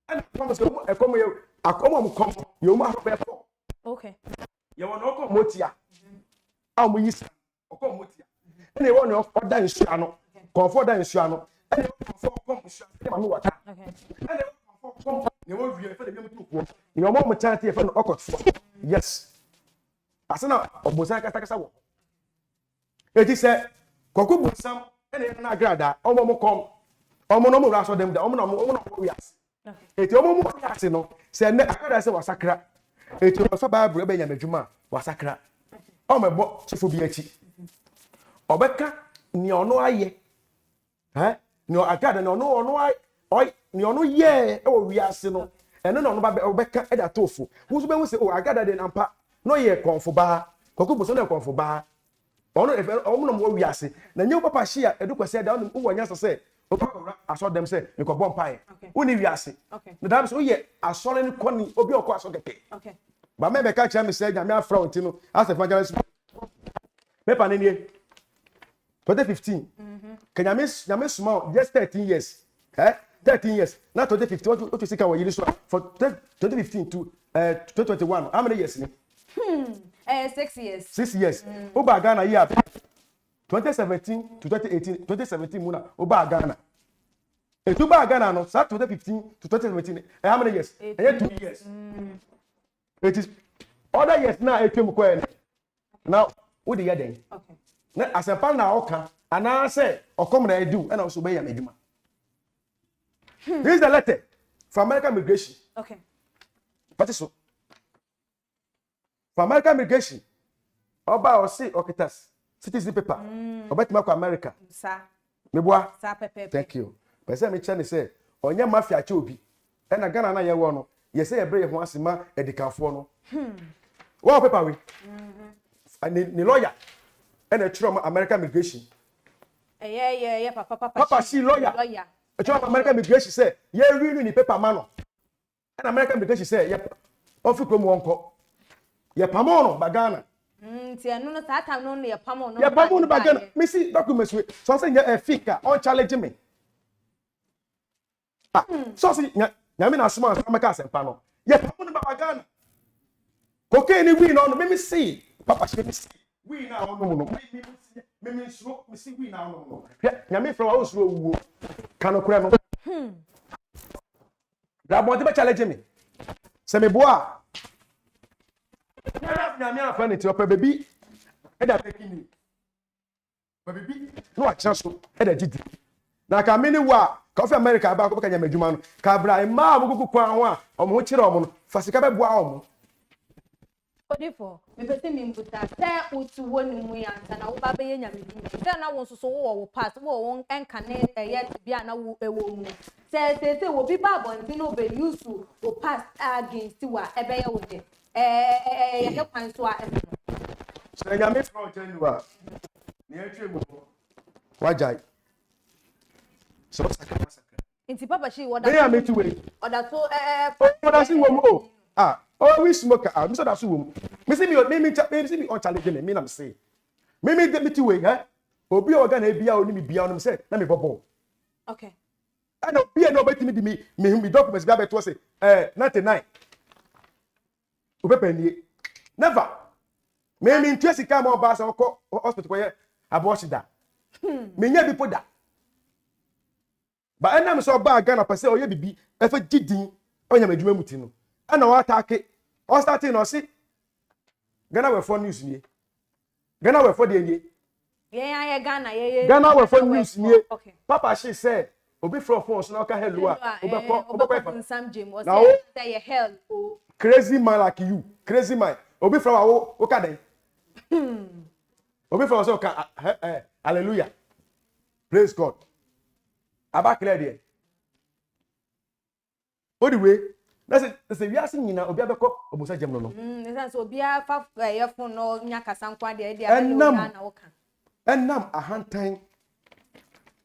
and promise e komo ye akomo mo kom ye mo afa be po okay ye won okomo motia a mo yisa okomo motia ene e won oda nsu ano konfo da nsu ano ene konfo okomo nsu ano ma me wata okay ene konfo okomo ne wo wie fe de bi mutu ko ye mo mo chante ye fe no okotfo yes asena obosan kasa wo eti se Kwakubu Nsam ene na agrada omo mo kom omo no mo raso dem da omo no mo wias eti omo mo wias no se ne agrada se wasakra eti o fa Bible be nyame dwuma wasakra o mebo chefo bi achi obeka ni ono aye ni agrada ni ono aye ni ono ye e wo wias no ene no ba obeka e da tofu wo so be hu se o agrada de nampa no ye konfo ba Kwakubu so na konfo ba ono efe omo no wiase na nye papa Shee a edu kwase da ono wo nyasa se o papa aso dem se me ko bom pae woni wiase na dam so ye asole ni koni obi okọ aso keke okay ba me be ka cha me se nya me Fräud no ase fa nya me pa ne nie 2015 kenya me small just 13 years 13 years na 2015 what you see ka wo yiri so for 2015 to 2021 how many years ni 6 years. 6 years. Oba Ghana year 2017 to 2018. 2017 muna Oba Ghana. Et Oba Ghana no start 2015 to 2017. How many years? 2 years. It is other years now etwem ko en. Now what the year then? Okay. Na asempa na oka ana say okom na edu and also be ya meduma. This is the letter from American Immigration. Okay. What is so? For American immigration, Oba Osei Okitas, citizen paper. Oba tima ko America. Sa. Meboa. Sa pepe. Thank you. Pese me chane say, onya mafia che obi. E na Ghana na ye wo no, ye say e bre ye ho asema edikanfo no. Wo paper we. Ni lawyer. E na chiro American immigration. Yeah, Papa Shee lawyer. A job American immigration say, yeah, really ni paper man. And American immigration say, yeah, ofi krom wonko. Yeah, pamono bagana. Ti anu no that time no na pamo no. Yeah, pamono bagana. Me see documents we. So say yeah, fika on challenge me. Ah, so say nyame na asoma amaka asempa no. Yeah, pamono bagana. Cocaine we no me see. Papa Shee me see. We na no. Me see we na no. Yeah, nyame from house ro wuo. Kanokura no. Da bonte be challenge me. Se me boa. Nyame afa ne ti opa baby. E da taking me. Baby, no a chance e da gidi. Na ka me ni wa, ka of America ba ko ka nyama adwuma no. Ka bra e ma abugu kwan ho a, omo ho kire omo no. Fasika be boa omo. Odifo, me pese me mbuta. Se utu woni mu ya nta na wo ba be ye nyame di. Se na wo soso wo pass, wo won enka ne ye bia na wo ewo mu. Se wo bi ba bonti no be use to pass against wa e be ye wo de. Ye ke kwan so a e no. Se nyame from January. Ne atwe mu. Wajai. So sakra. Inti Papa Shee wo They are me to wait. Oda so Oda si wo mu. Oh, we smoke. Me so that's who. Me see me on challenge me na me say. Me get to way, eh? Obi o ga na bia oni me bia on me say na me bobo. Okay. I know bia no bet me documents bia bet say 99. Obepani. Never. Me interest ka mo ba so ko hospital ko ye abortion da. Me nya bi poda. Ba ena me so ba ga na pese o ye bibi e fa gidin onya madwuma muti no. Ana wa attack o starting no see Ghana we for news nie Ghana we for de nie yeah Ghana Ghana we for news nie okay. Papa Shee say obi from phone so na ka hello a obi Sam Jim was say hell crazy man like you crazy man obi from wo ka den obi from so ka hallelujah praise God aba clear there all the way. That's we are seeing na obi abeko obusa gem no. That's obi afa yefun no nya kasa nkwa de na wo kan. Enam ahantan.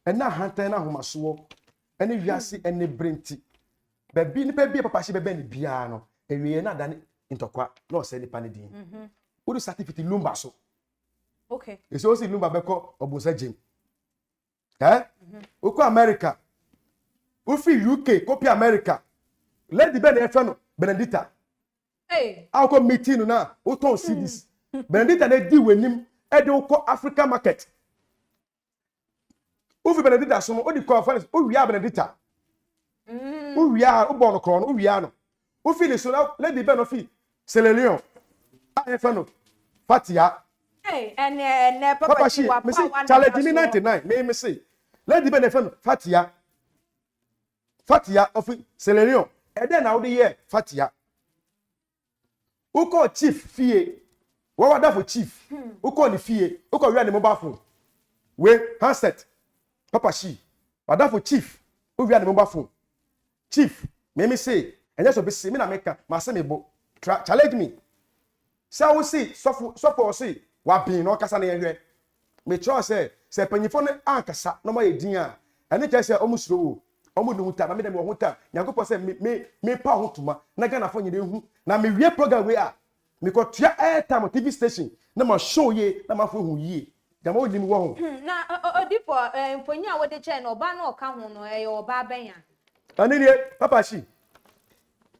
Ena ahantan na homaso. Ene wiase ene brenti. Baby ni pe bi Papa Shee bebe ni bia no. Ewie na da ni ntokwa na o se ni pane din. Uru certificate lumba so. Okay. Eso si lumba beko obusa gem. Uko America. Ufi UK copy America. Lady Ben Efano Benedita. Hey. How come meeting na? O ton see this. Benedita na di wenim e de ko Africa market. Ufi Benedita so o di conference o wia Benedita. O wia o bon no kro no o wia no. Ufi le so Lady Ben ofi Selelion. Efano Fatia. Hey, and Papa Shee, me say challenge me 99. Me say Lady Ben Efano Fatia. Fatia ofi Selelion. And then now the year Fatia. Uko chief fee. What was that for chief? Uko ni fee. Uko we are the mobile phone. We handset. Papa Shee. What that for chief? We are the mobile phone. Chief. Me say. And just be say me na make ma say me bo. Challenge me. Say we see so say wa bin no kasa na yehwe. Me try say panyifo ne ankasa no ma yedin a. Ene tell say omusuro wo. Omo no huta na me dem wo huta Nyankopɔ sɛ me pa hotuma na Ghana fo nyine hu na me wie program we a me ko tua airtime TV station na ma show ye na ma fo hu ye dama odi mi wo ho na odipo mfonyi a wode che na oba na oka ho no ye oba benya anini Papa Shee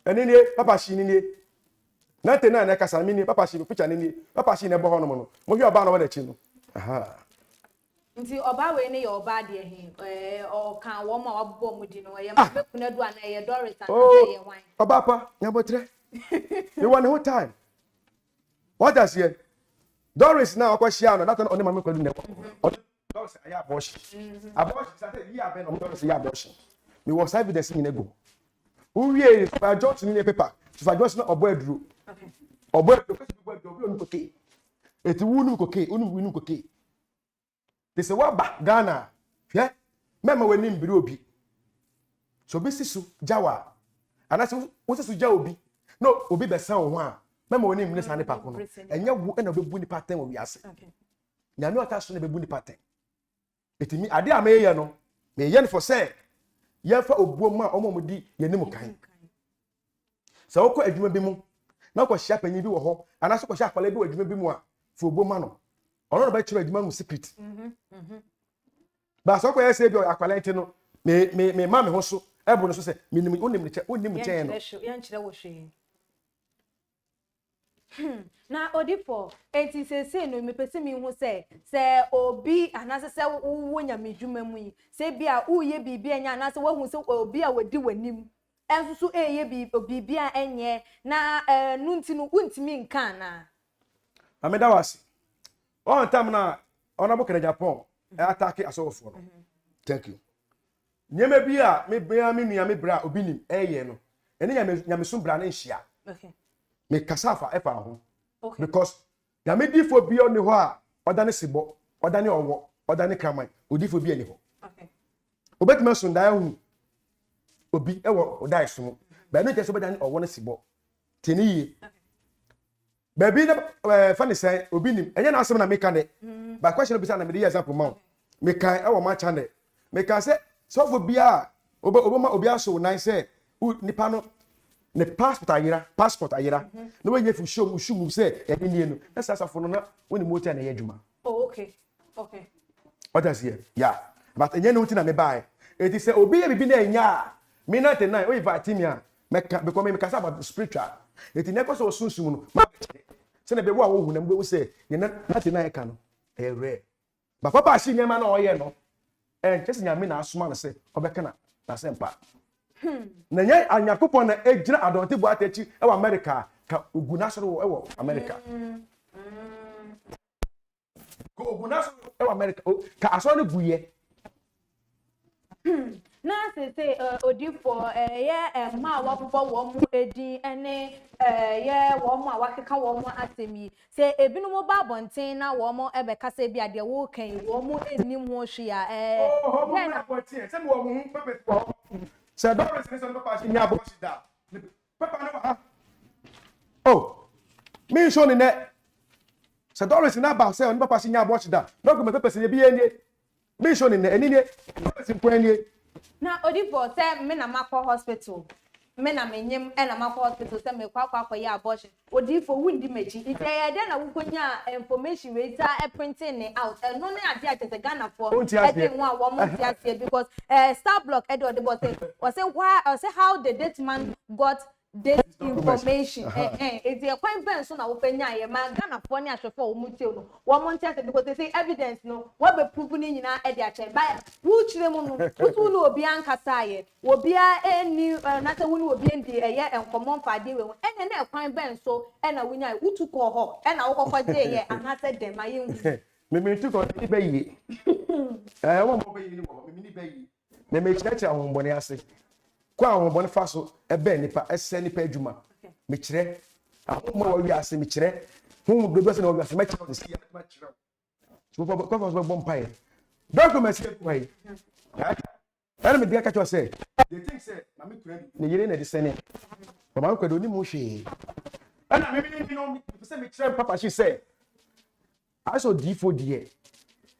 anini Papa Shee nini na te na kasa mi ni Papa Shee picture nini Papa Shee na bo ho no mo hwi oba na wode chi no aha nti oba we ne ye oba de hin o kan wo ma wabbo mu di no ye ma bekuna du ana ye Doris ana ye wan oba pa nyabotre you want whole time what does here Doris now akwashia no that on ma me kwadu ne Doris aya abortion say ye aben no Doris ya abortion me was evidence in ego uwie fa Johnson ni paper fa Johnson obo aduro okay obo aduro onu koke eti wunu koke onu winu koke they say what ba Ghana hwe mema wani mbiri obi so be sisu jawa anase wo sisu jawa obi no obi be san ho a mema wani mbiri san ne pa ko no enye wo na obebu ni pattern wo wiase okay nyame ota so na bebu ni pattern Etimi ade a me ye no me ye no for say ye fa obuom a omomodi ye nim kan so wokọ adwuma bi mu na ko hia panyin bi wo ho ana so ko hia akwala bi wo adwuma bi mu a fo obuom ma no ono no ba kire adwuma mu secret ba so ko ye say bi akwala nti no me ma me ho so ebo no so say onim che no yan kire wo hwe na odifo enti se no me pese mi hu se obi anase se wo nyamedwuma mu yi se bia wo ye bibia anya anase wo hu se obi a wadi wanim ensusu eye bibia enye na nunti no untimi nka na ameda wase on time na onabo kere Japan attack asofo no thank you nyeme bia me bia me nua me bra obi nim eye no ene nyamesu bra na nhia okay me kasafa efa ho because nyame difo bi oni ho a odane sibo odane owo odane kraman odifo bi ani ho okay obetime sunda hu obi ewo odai so ba no kese odane owo ne sibo teniye ba bi na fa ne sai obi nim enye na asem na meka ne ba question bi sa na me dey example ma me kan ewo ma channel me kan say so bi a obi aso nan say nipa no ne passport ayira no we yefu show say e ni no na sasafo no na woni mota na yedwuma oh okay what is here yeah but enye no na me buy it is say obi ye bibi na enya me na te nine o invite me a meka because me kasa about spiritual it ne koso sunsun no ma se na be wo a wo hu na mbe say ye na te nine ka no e rare ba papa shi nyema na oye no kesi nyame na asoma na say obeka na sempa na nye anyakopon na ejira adonte bu atachi e wa America ka ogunasoro e wo America ko ogunasoro e wa America ka aso ne buye na se odifo ye ma wa popo wo mu edi ene ye wo mu awakeka wo mu atemi se ebinu ba bonten na wo mu ebe kasa bi ade wo kan wo mu enim ho hwea ye na bonten se wo mu pepe ko se Doris ne so papa shi nya bo shi da papa no ha oh me show ni ne se Doris na ba se on papa shi nya bo shi da no ko me pepe se bi enie me show ni ne eni ne se ko enie na odifo se me na makọ hospital me na menyem e na makọ hospital se me kwa ya abortion odifo wundi mechi ite ye de na wukonya information we ta e printing ne out no na ade atete Ghana for e dey one wo mo ti ase because star block e dey odifo say say how the date man got this information it's a quite ben so na wo penya ye ma Ghana for ni ahwefo wo mu tie no wo mo ntia because they say evidence no wo be prove ni nyina e dey ache ba wo chire mu no wo no obi ankasa ye obi a eni na se wo no obi ndi eye enkomo mfade we ene na kwan ben so e na wo nya utu ko ho e na wo kokode ye anase dem aye hu me tu ko ni be yi wo mo be yi ni wo me ni be yi me chira ahombone ase kwa ahombone fa so ebe nipa ese nipa adwuma me kire ahomo wa wi ase me kire hu do se na wa ase me kire se ya ma kire so ko so bom pai document se ko yi ana me dia ka cho say they think say na me kure ni yire na de sene ba ma ko do ni mu hwe ana me ni no se me kire papa she say aso d4 die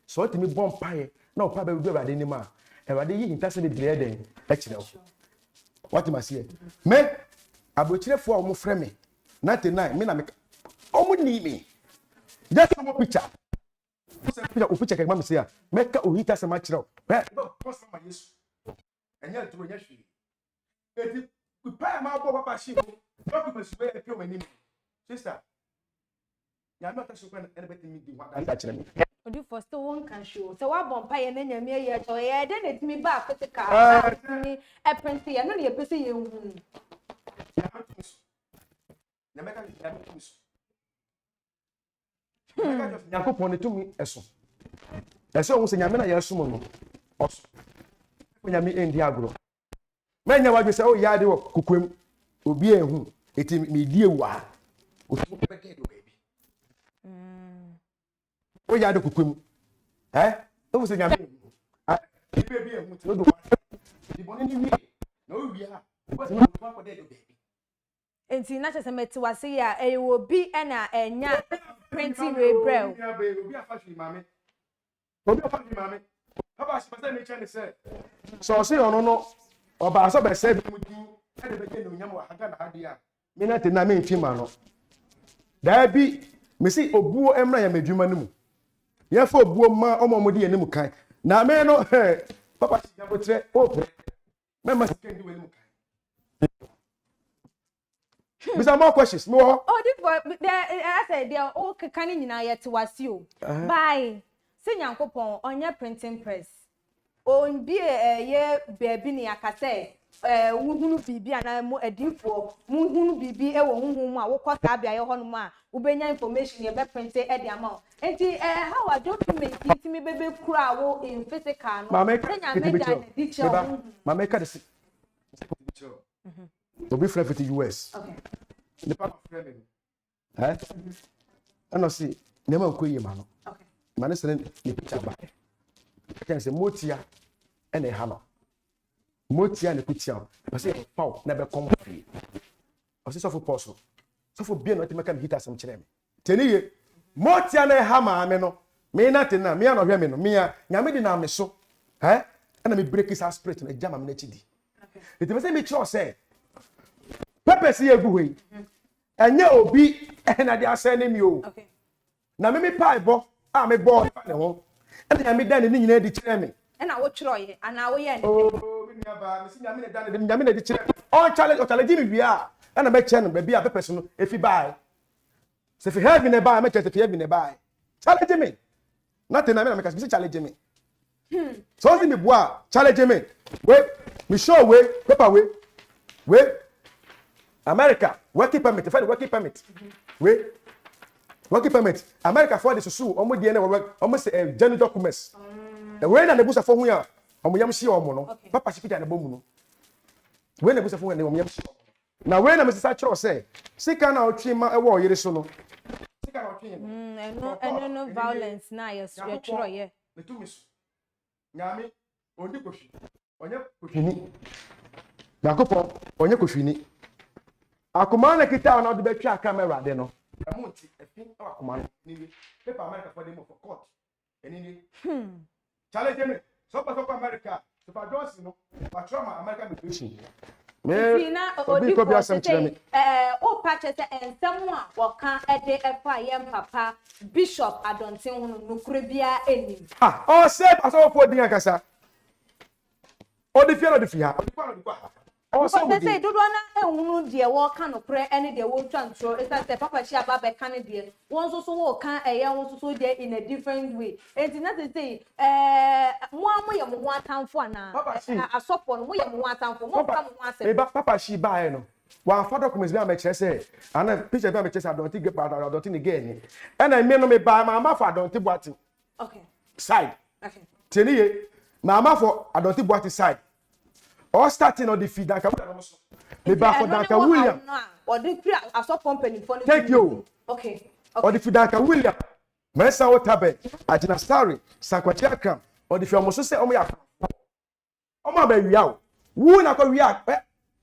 so ti me bom pai na o pa ba do ba de ni ma e ba de yi intase be dire den e kire what must here me abochirefo a mo frɛ me 99 me na me o mo ni me just some picture o picture ke ma me say me ka o hita se ma kire o post ma Yesu enya tro nya hwe eti pa ma bo papa shi o document we e pio mani sister ya no ta so kwa ene beti mi di wa da kire me odi first one can show so wa bon pa ye na nyame ye to ye de na timi ba physical ni e print ye no na ye pese ye hu na meka ya misu Yakopon ne tumi eso eso wo se nyame na ye so mo no oso nyame endi agro menya wadwe se o ya de wo kokwem obi ehu eti me die wa o tu peke do baby o ya de kokwem o se nyame ipe bi ehu ti o do di boni ni wi na o wi ha o se no ko de do baby enti na chese meti wase ya e obi na enya printing we brew obi afa hwi mame Papa she say me try say. So say ono no oba so be say bi mu din e de be je no nyam wa haga na hade a. Me na te na me ntwi ma no. Da bi me see obuo emra ya madwuma no mu. Ye fa obuo ma omo de ye ne mu kan. Na me no papa she ya botre o pre. Me ma sike ndi we ne mu kan. Mr. More questions. More. Oh, this boy, I said they are all canning in yet to was you. Bye. Say Yankopon on your printing press. On be a year baby ni akase. Wunu bibi ana mo edinfo. Wunu bibi e wo huhu a wo kwata bia ye honuma. Ubenya information ye be print e de amount. Enti how a document it me bebe kura wo in physical no. Mama make the to be friend with the US. Okay. The part of friend. I know see never ko ye man. Okay. Man say the picture back. I can say motia and a hammer. Motia and the picture. I say pow never come free. I say so for possible. So for being not make am hit some chere me. Teni motia and a hammer me no. Me nothing na me no hwe me no. Me a nyame di na me so. And me break his spirit na jam am na chidi. Okay. It say me sure say Pepe si egu hwe. Enye obi na dia send me o. Okay. Na me pai bo, me bo ne ho. E na me dan ni nyina di kire me. E na wo chiro ye, ana wo ye ne. Oh, me nya ba, me si nya me ne dan ni nya me na di kire. On challenge me wi a. E na me che no ba bia Pepe so no efi bai. Se fi heaven ne bai, me che se fi heaven ne bai. Challenge me. Nothing na me ka challenge me. So si me boa, challenge me. We, me show we, Pepe we. America, working permit, find working permit. Wait, working permit. America for the susu, almost the end of almost genuine documents. The way that the busa for here, yam see no. Papa she and the boom. When the busa for yam now when I'm Mr. say, see can out trim a war, you so no. No violence now, yes, you're true, yeah. The two miss Yami, on the question, on your kushini. Nakopo, on your kushini. Akumana kita na de betwa camera de no. Amunti efin akumana ni paper America for them for court. Eni challenge me. So pa America. So pa Johnson no. Pa trauma America immigration. Me na odi ko say o patch say ensem a wo kan e de efa ye papa Bishop Adontin hunu nukure bia enim. O say aso for din akasa. O de fia no de fia. O de kwa. Also, they say, do one dear walk can pray any day won't transfer. It's like the Papa Shaba by Canada. Once also walk a young one so there in a different way. And it's not to say, one time for now. A soap on one time for Papa she buy no. One father comes down, make say, and a picture of I don't think about I don't think again. And I may not me buy my mouth, I don't think what. Okay. Side. Okay. Tell you, my mouth, I don't think what is side. All starting on the feed and the back for Danka William. Or the I saw company for thank you. Okay. Or the Fidanka William. Mesa Otabe, Ajina Starry, Sanquachakam, or the film also say, oh, my baby out. Who na go react?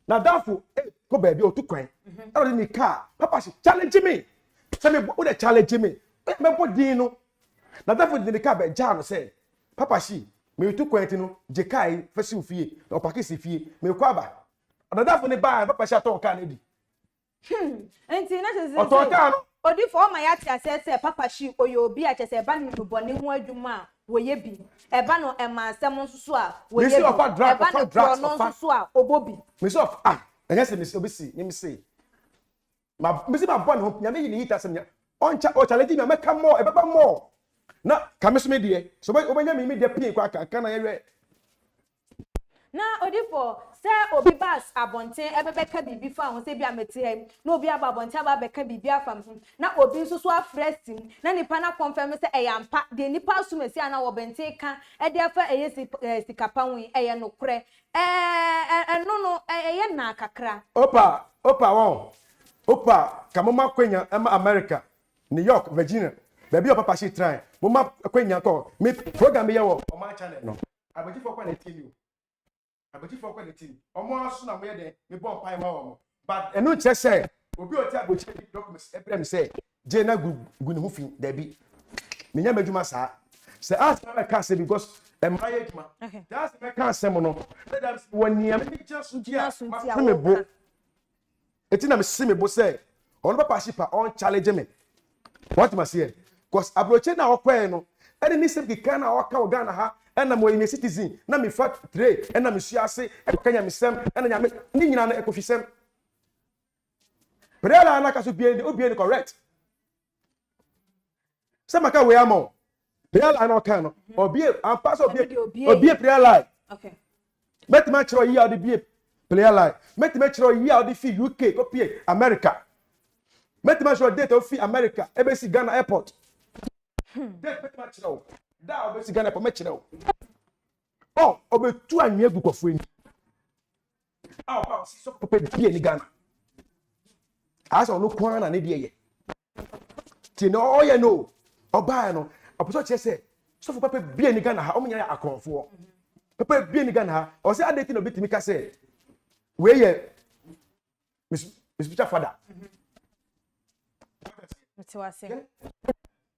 Now, therefore, go baby or two coin. I don't need car. Papa, she challenge me. Tell me what they challenge me. Me what dino. Now, therefore, the car by Jan say, Papa, she. Me tu kwenti no jekai fasi ofie na opakisi fie me kwaba another for ne ba papa sha ton kan edi enti na se se odi for my yati say papa shi oyo obi a chese ba no bone ho adwuma wo ye bi e ba no e ma asem nsusu a wo ye bi e ba no nsusu a obobi me so enye se me obi si me say ma me si ba bon ho nyame yi ni hita sem nya on challenge me make more e ba more na kameso me de so obenya me de pin kwa kan na ye na odifo se obi bas abonten ebebeka bibi fa ho se bia meti hem na obi aba abonten aba beka bibi afam na obi nso so afrestim na nipa na confirm se eyampa de nipa asumesi ana wo bente ka e de afa eye sikapa wi eye no kure no eye na kakra opa kamoma kwenya ama America New York Virginia baby your papa she try mama kwenya ko me program ye wo o ma channel no abaji for kwa na team omo aso na mo ye de me bon pai ma wo but enu che say obi oti abochi documents ebrem say je na gu ne hu fin da bi me nya madwuma saa Say ask me can't say because marriage man. That's me can't say no. Let when you me just me bo. Etina me see me bo say on papa shipa on challenge me. What must say? Because approach na okwa no. E ni se kika na waka o Ghana ha e na mo yin citizen na me fa trade e na me suase e kanya me sem e na nyame ni nyina na ekofisem. Prayer na ka so obie correct. Some maka we am prayer line no kan no obie and pass obie prayer line. Okay. Met ma chiro yi odi bie prayer line. Met ma chiro yi odi fi UK ko pie America. Met ma chiro date of fi America e be si Ghana airport. Date met ma chiro da o be si Ghana airport me chiro. Oh, obe tu anwe gu kofo ni. Ah, si so pe bie ni Ghana. Asa no kwan na ne de ye. Ti no oye no. Oba no aposo che say so for papa bia ni Ghana ha o nya akonfo papa bia ni Ghana ha o say adeti no bitimi ka say we ye Miss Peter father mtiwase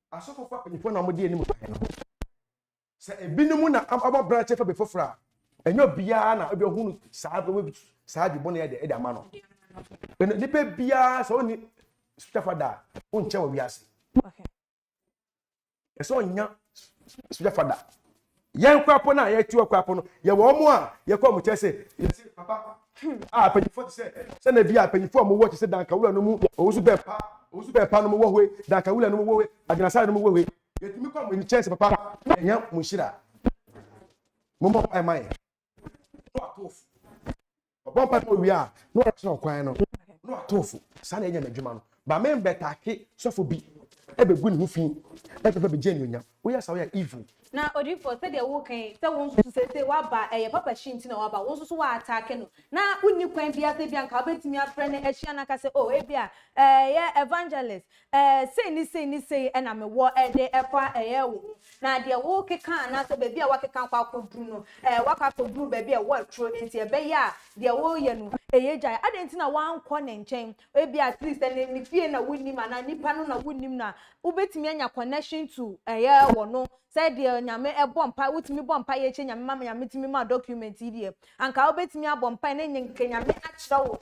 aso for papa ni fo na mo de ni mo no say ebinumu na aba branch fa be fofra enyo bia na obi ohunu saa bi bone ye de ama no ni pe bia so ni Peter father o nche wa wiase. Okay. Eso nya spiritual father yen kwapo na ye tu kwapo no ye wo mo a ye kwa mo chese ye say papa penifo say na bia penifo mo wo chese danka wura no mu osu be pa no mo wo hwe danka wura no mo wo hwe agnasa no mo wo hwe ye timi kwa mo ni chese papa nya mo shira mo mo pa mai no atofu obo pa mo wi a no atso kwan no atofu sa na enya madwuma no ba me betake sofo bi ebe gu ni hu fi ebe be je ni onya we ya sa we evil na odifo se de wo kan se won su se wa ba papa Shee nti na wa ba won su wa attack no na unni kwan bia se bia nka betimi afre ne ehia na ka se e bia ye evangelist say ni na me wo de efa wo na de wo keka na se be bia wa keka kwa kodru no wa kwa kodru be bia wo tro nti e be ya de wo ye no ye jai ade nti na wa anko ne nchen e bia at least ni fie na wunni ma na nipa no na wunnim na wo betimi anya connection to wo no said the nyame ebompa wutimi bompa ye che nyame mama nyame timi ma document die anka obetimi abompa ne nyenke nyame achira wo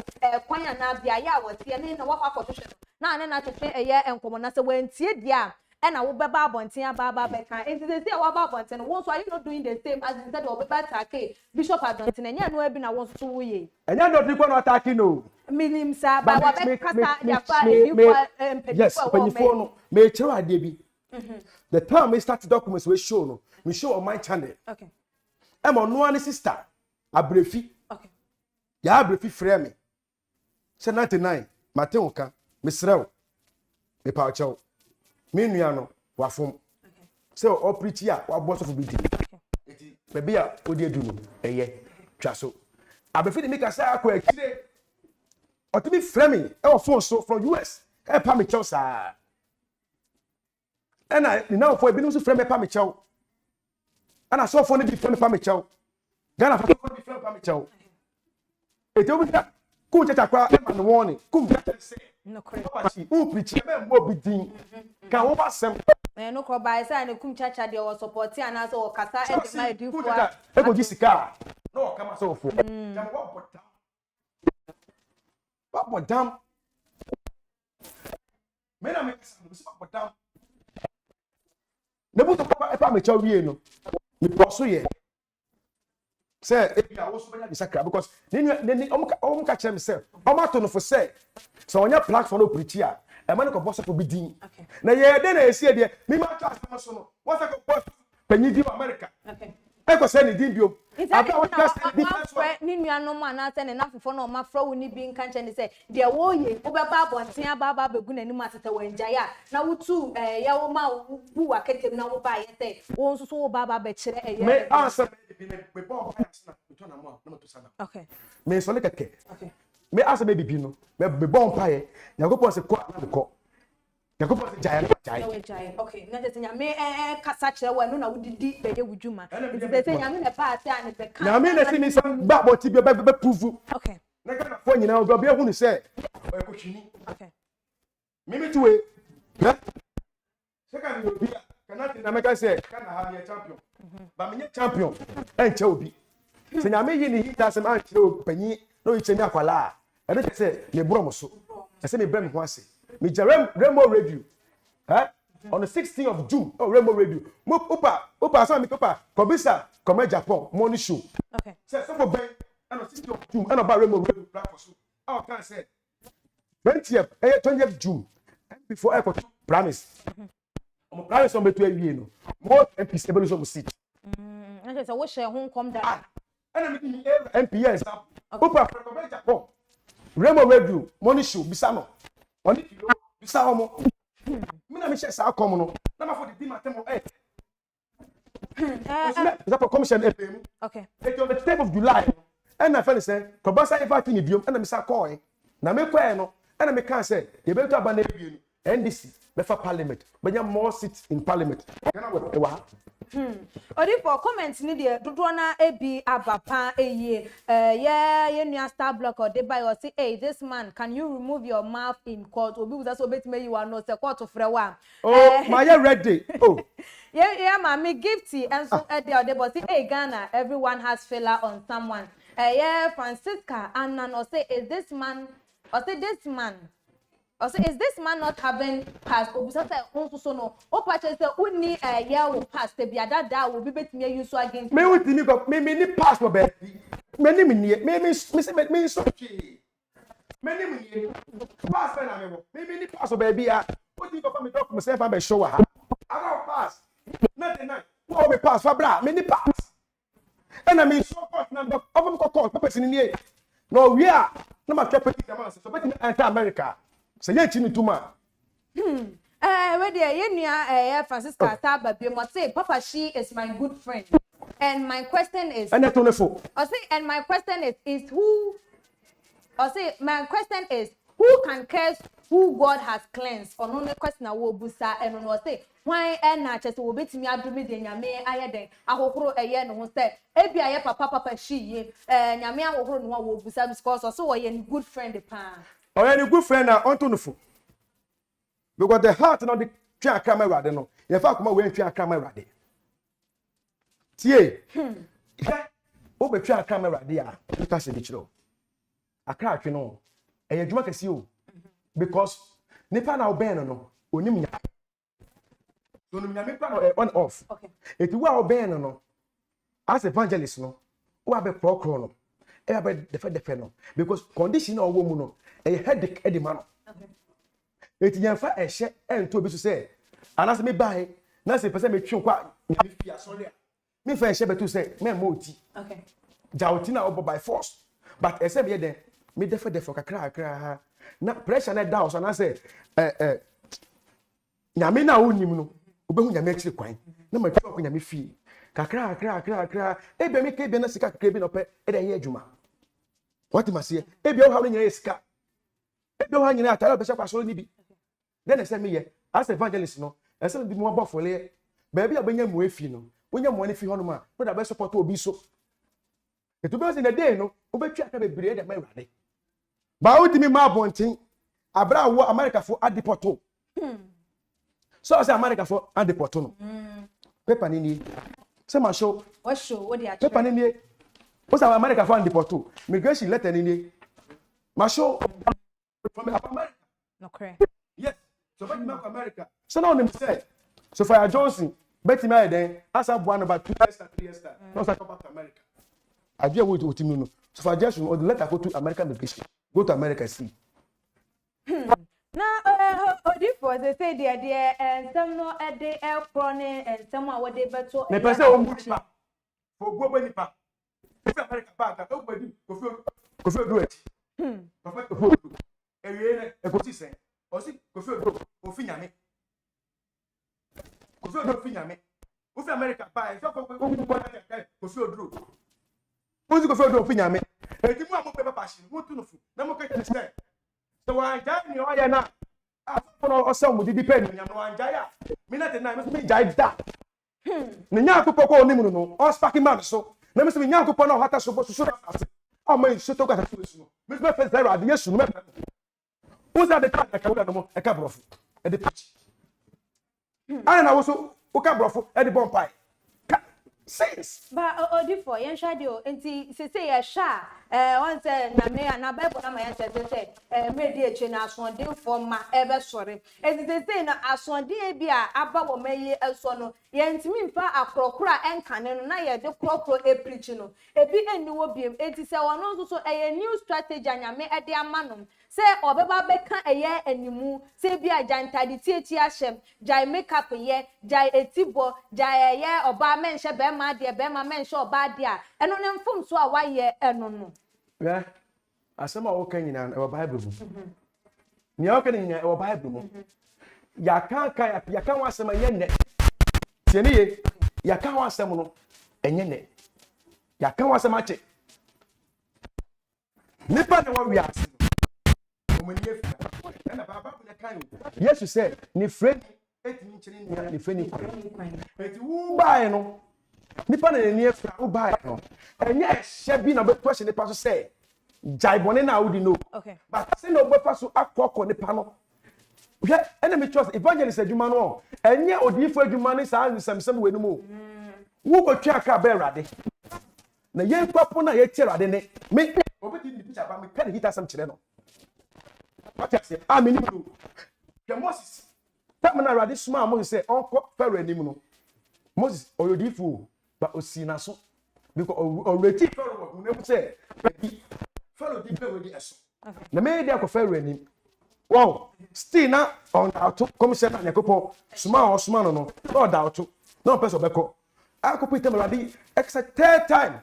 kwanya na bia ya wote ne na wakwa kotohwe na ne na twetwe eye enkomo na se wantie dia na wo beba abonten aba be kan enti se se wo aba abonten no won so are you not doing the same as you said wo beba attack Bishop Adonten enya no abi na won so wo ye enya no bi ko no attack no minim sa ba wa be kasa ya fa yes penifo no me chiro ade bi. The time we start documents we show no, we show on my channel. Okay. I'm on one sister, Abrefi. Okay. Ya Abrefi frame me. Say 99, Mateoka, Miss Rew, me paucho. Me nuano, wafum. Okay. So all pretty ya, what boss of beauty. Okay. Baby ya, what do you do? Ye, traso. Abrefi make us say quick. Or to be framing, our phone so from US. Help me chosa. And I now for a bit of friend me chow. And I saw funny different me chow. Ghana for different me chow. It will be that cool chakra and warning. Come say no correct. Who preach more be din. Can over some no ko by say na kum chacha de o support and as o kasa e my do for. E go gisika. No come so for. What damn. Me na me what damn. Nebu to papa epa me chaw wie no me poso ye say e bia wo so banya disakra because ni om ka chere me say om ato no for say so onya platform no preach a e ma no ko boss for bi din na ye de na esi de me ma twa asem so no wo say ko boss panyi di America Okay. e ko say ni din bio aba wo just ni nuano ma na say na fofo na o ma fra wo ni bi nka nche ni say de wo ye wo be ba abonten aba begu na ni ma tete wanja ya na wo tu ya wo ma bu wa ketem na wo ba ye say wo nso so wo ba be kire me answer me bon na to na mo na to sana okay me so le keke okay me answer me bibi no me bon pa ye yakopon se ko na ko yakopon se jaya okay na tete nya me kasa kire wo no na wo didi be ye wudwuma tete nya me na pa ate an be kan na me na si ni some ba boti be prove okay na ka fo nyina o be hu ni se o ko twini okay me tuwe se ka ni obi a Canada na make say can have a champion. But me champion and Chobi. Say na me yi ni hit as man chiro panyi no iche ni akwala. E dey say me bro mo so. I say me bro me ho ase. Me Rainbow Radio. On the 16th of June, Rainbow Radio. Upa, so me upa. Kobisa, come Japan, morning show. Okay. Say some of and on 16th of June, and about Rainbow Radio platform. I can say 20th June. Before I could promise. I'm promise on between you know. More MPs able to sit. Okay, so what share home come down? And I'm meeting MPs. Upa, come Japan. Rainbow Radio, morning show, Bisano. On it, Bisano. Mina me share sa come no na ma for the team atem that for commission FM. Okay. It's on the 10th of July. And I feel say Kobasa invite me biom and me sa call na me kwa no and me can say you better ban e biom NDC be for parliament but you more seats in parliament. Odi for comments ni de dodo na ebi abapa eye ye nua star block or dey by or say hey this man can you remove your mouth in court obi was so betime you are no say court frɛ wa my ready yeah mama gifty and so dey but say hey Ghana everyone has filler on someone yeah Francisca and or say is this man or say this man also, is this man not having passed? Obisa say so no. Opa say uni year will pass. Te be that will be betimi use against. Me with me go me ni pass for baby. Me so me pass na me ni pass for baby ah. What you go for me talk myself and be show ha. I don't pass. Nothing night. Who me pass for bra? Me ni pass. And I mean so court na go over me court person ni here. No we are. No ma trap it man. So betimi enter America. Say you chini tuma. Where there you nua Francisca Taba be mo say Papa Shee is my good friend. And my question is And that only for. I say and my question is who I say my question is who can curse who God has cleansed? On only question I will busa and on say why na chese will betimi adumi de nyame aye den ahokoro eye no ho say ebi aye papa Shee ye nyame ahokoro no wo busa because so we good friend pa. Or any good friend now onto no fo. Because the heart not the try camera de no. In fact come we try camera de. Tie. O be try camera de a. You can say the chiro. Akra atwe no. E adwuma kesi o. Because nipa na oben no onim nya. So no nya me plan on off. Okay. Eti wa oben no. As evangelist no. O abe prokro no. E abe defe no. Because condition o wo mu no. A headache Eddie man. Okay. It yanfa a share and to be to say. And as me buy, Nancy person me tune kwa sorry. Me fa share to say, me moti. Okay. Jautina obo by force. But I say then me defer kakra. Na pressure na down so na say nyame na onim no. Obehu nyame akiri kwan. Na ma twa ko nyame fie. Kakra. Ebe me ke be na sika kakra bi no pe e dey adwuma. What you must say? Ebe o ha no nyɛ sika. Ebe o ha nyina atare be kwa so ni bi. Then I say me ye as evangelist no, I say bi mo bo fole. Ba bi abanya mu afi no. Wonya mo ani fi ho no ma. No da be support obi so. Etu be in the day no, obetwa aka be bire de ma wrade. Ba o di mi ma bontin. Abra wo America for adipoto. So I say America for adipoto no. Paper ni. Say ma show. What show? What dey Paper ni. What's America for Deporto? Migration letter in my show from America. No correct. Yes. So back to America. So now them say, so for Johnson, Betty May then as I one about 2 years, 3 years. Now I come back to America. I deal with what you know. So for Johnson, or the letter go to American migration. Go to America see. Now, for they say there and some no a day air chronic and someone what they better. Me person o mu nipa. For go nipa. If America back, everybody go feel do it. Perfect go feel. E go see say. O si go feel do. O fi nyame. Go feel do fi nyame. O fi America back, so go feel do. O si go feel do fi nyame. E di mu amope papa shi, mu tu no fu. Na mo ka tell say. So wa jai ni o ya na. Afọ no o se mu di pen nyame wa jai a. Me na te na me jai da. Ne nya akopọ ko oni mu no. O sparking man so. Na me se nyanko pọ na hata so so ase o man so to ka so no me se fe zero ade yesu no me o za de ka ka wo no mo e ka brofu e de pitch ana na wo so Uka brofo e di bompai. Sense. But odifo yen shadio enti say ya sha one say na me na Bible na ma say me di eche na asonde for ma ebe sore enti say na asonde e bi a aba wo maye eso no yentimi mfa akrokro a enkane no na ye de krokro e preach no ebi eni wo biem enti say wono nso so new strategy anyame e de amanom say obeba beka eye animu say bi ajantade tieti ahyem jai makeup ye jai etibo jai ye oba menhye ma de be ma menhye oba de a eno ne mfom so a waye eno no yeah asema wo kan nyina e Bible mu ni o kan nyina e Bible mu ya kan wasema ye ne tieni ye ya kan wasema no enye ne ya kan wasema che nipa ne wa wiase Yesu said, ni Fräud etimi nkyere ni Fräud ni kwan. Eti wo bae no. Nipa na ni efra wo bae no. Enye ehye bi na be question nipa so say, jai bone na wo di no. Okay. But say no be fa so akoko nipa no. Hwe ene me trust evangelist adwuma no. Enye odifo adwuma ne saa nsamsam we no mo. Wo ko twa aka be rade. Na yen kwapo na ye tie rade ne. Me obedi ni picture ba me pɛ hita sam kyerɛ no. What I say? I mean, the Moses. That man already smart. Moses said, "Uncle Fräud ni no." Moses, already fool, but Osei so because already Fräud. We never say Fräud did very well. The man there, Fräud ni. Wow, still na on out to commissioner na yakopo. Smart no. No doubt to. No person beko. I could put them already. Extra third time.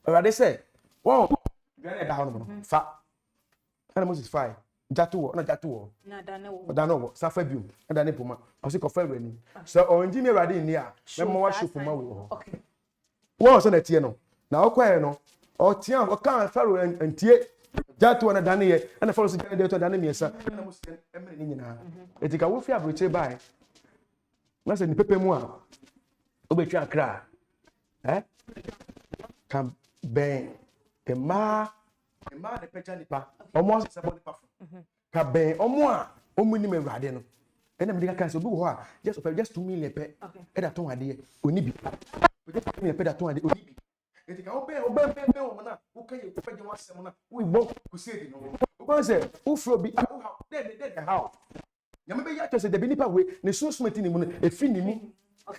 Already say, wow, very down. Fa. And Moses fire. Jatu na dane wo safa biom na dane poma o se ko Fräud ni so o nji mi rade ni a me mo wa show poma wo okay wo so na tie no na o kwae no o tie o kan Fräud antie jatu na dane ye na Fräud so dane de to dane miesa na Moses emre ni nyina etika wo fi abroche bai na se ni pepe mu a o betwa akra kam ben ma de pecha nipa omo se bo nipa ka ben omo a omo ni mewrade no ena me dika kan se obi wo a just 2 million pe e da ton ade oni bi just 2 million pe da ton ade oni bi e tika o na wo kan ye pe je wasem na wo bo ku se di no o ba se wo fro bi how de how ya me be ya to se de bi nipa we ne sunsunmeti ni mu no e fi ni mu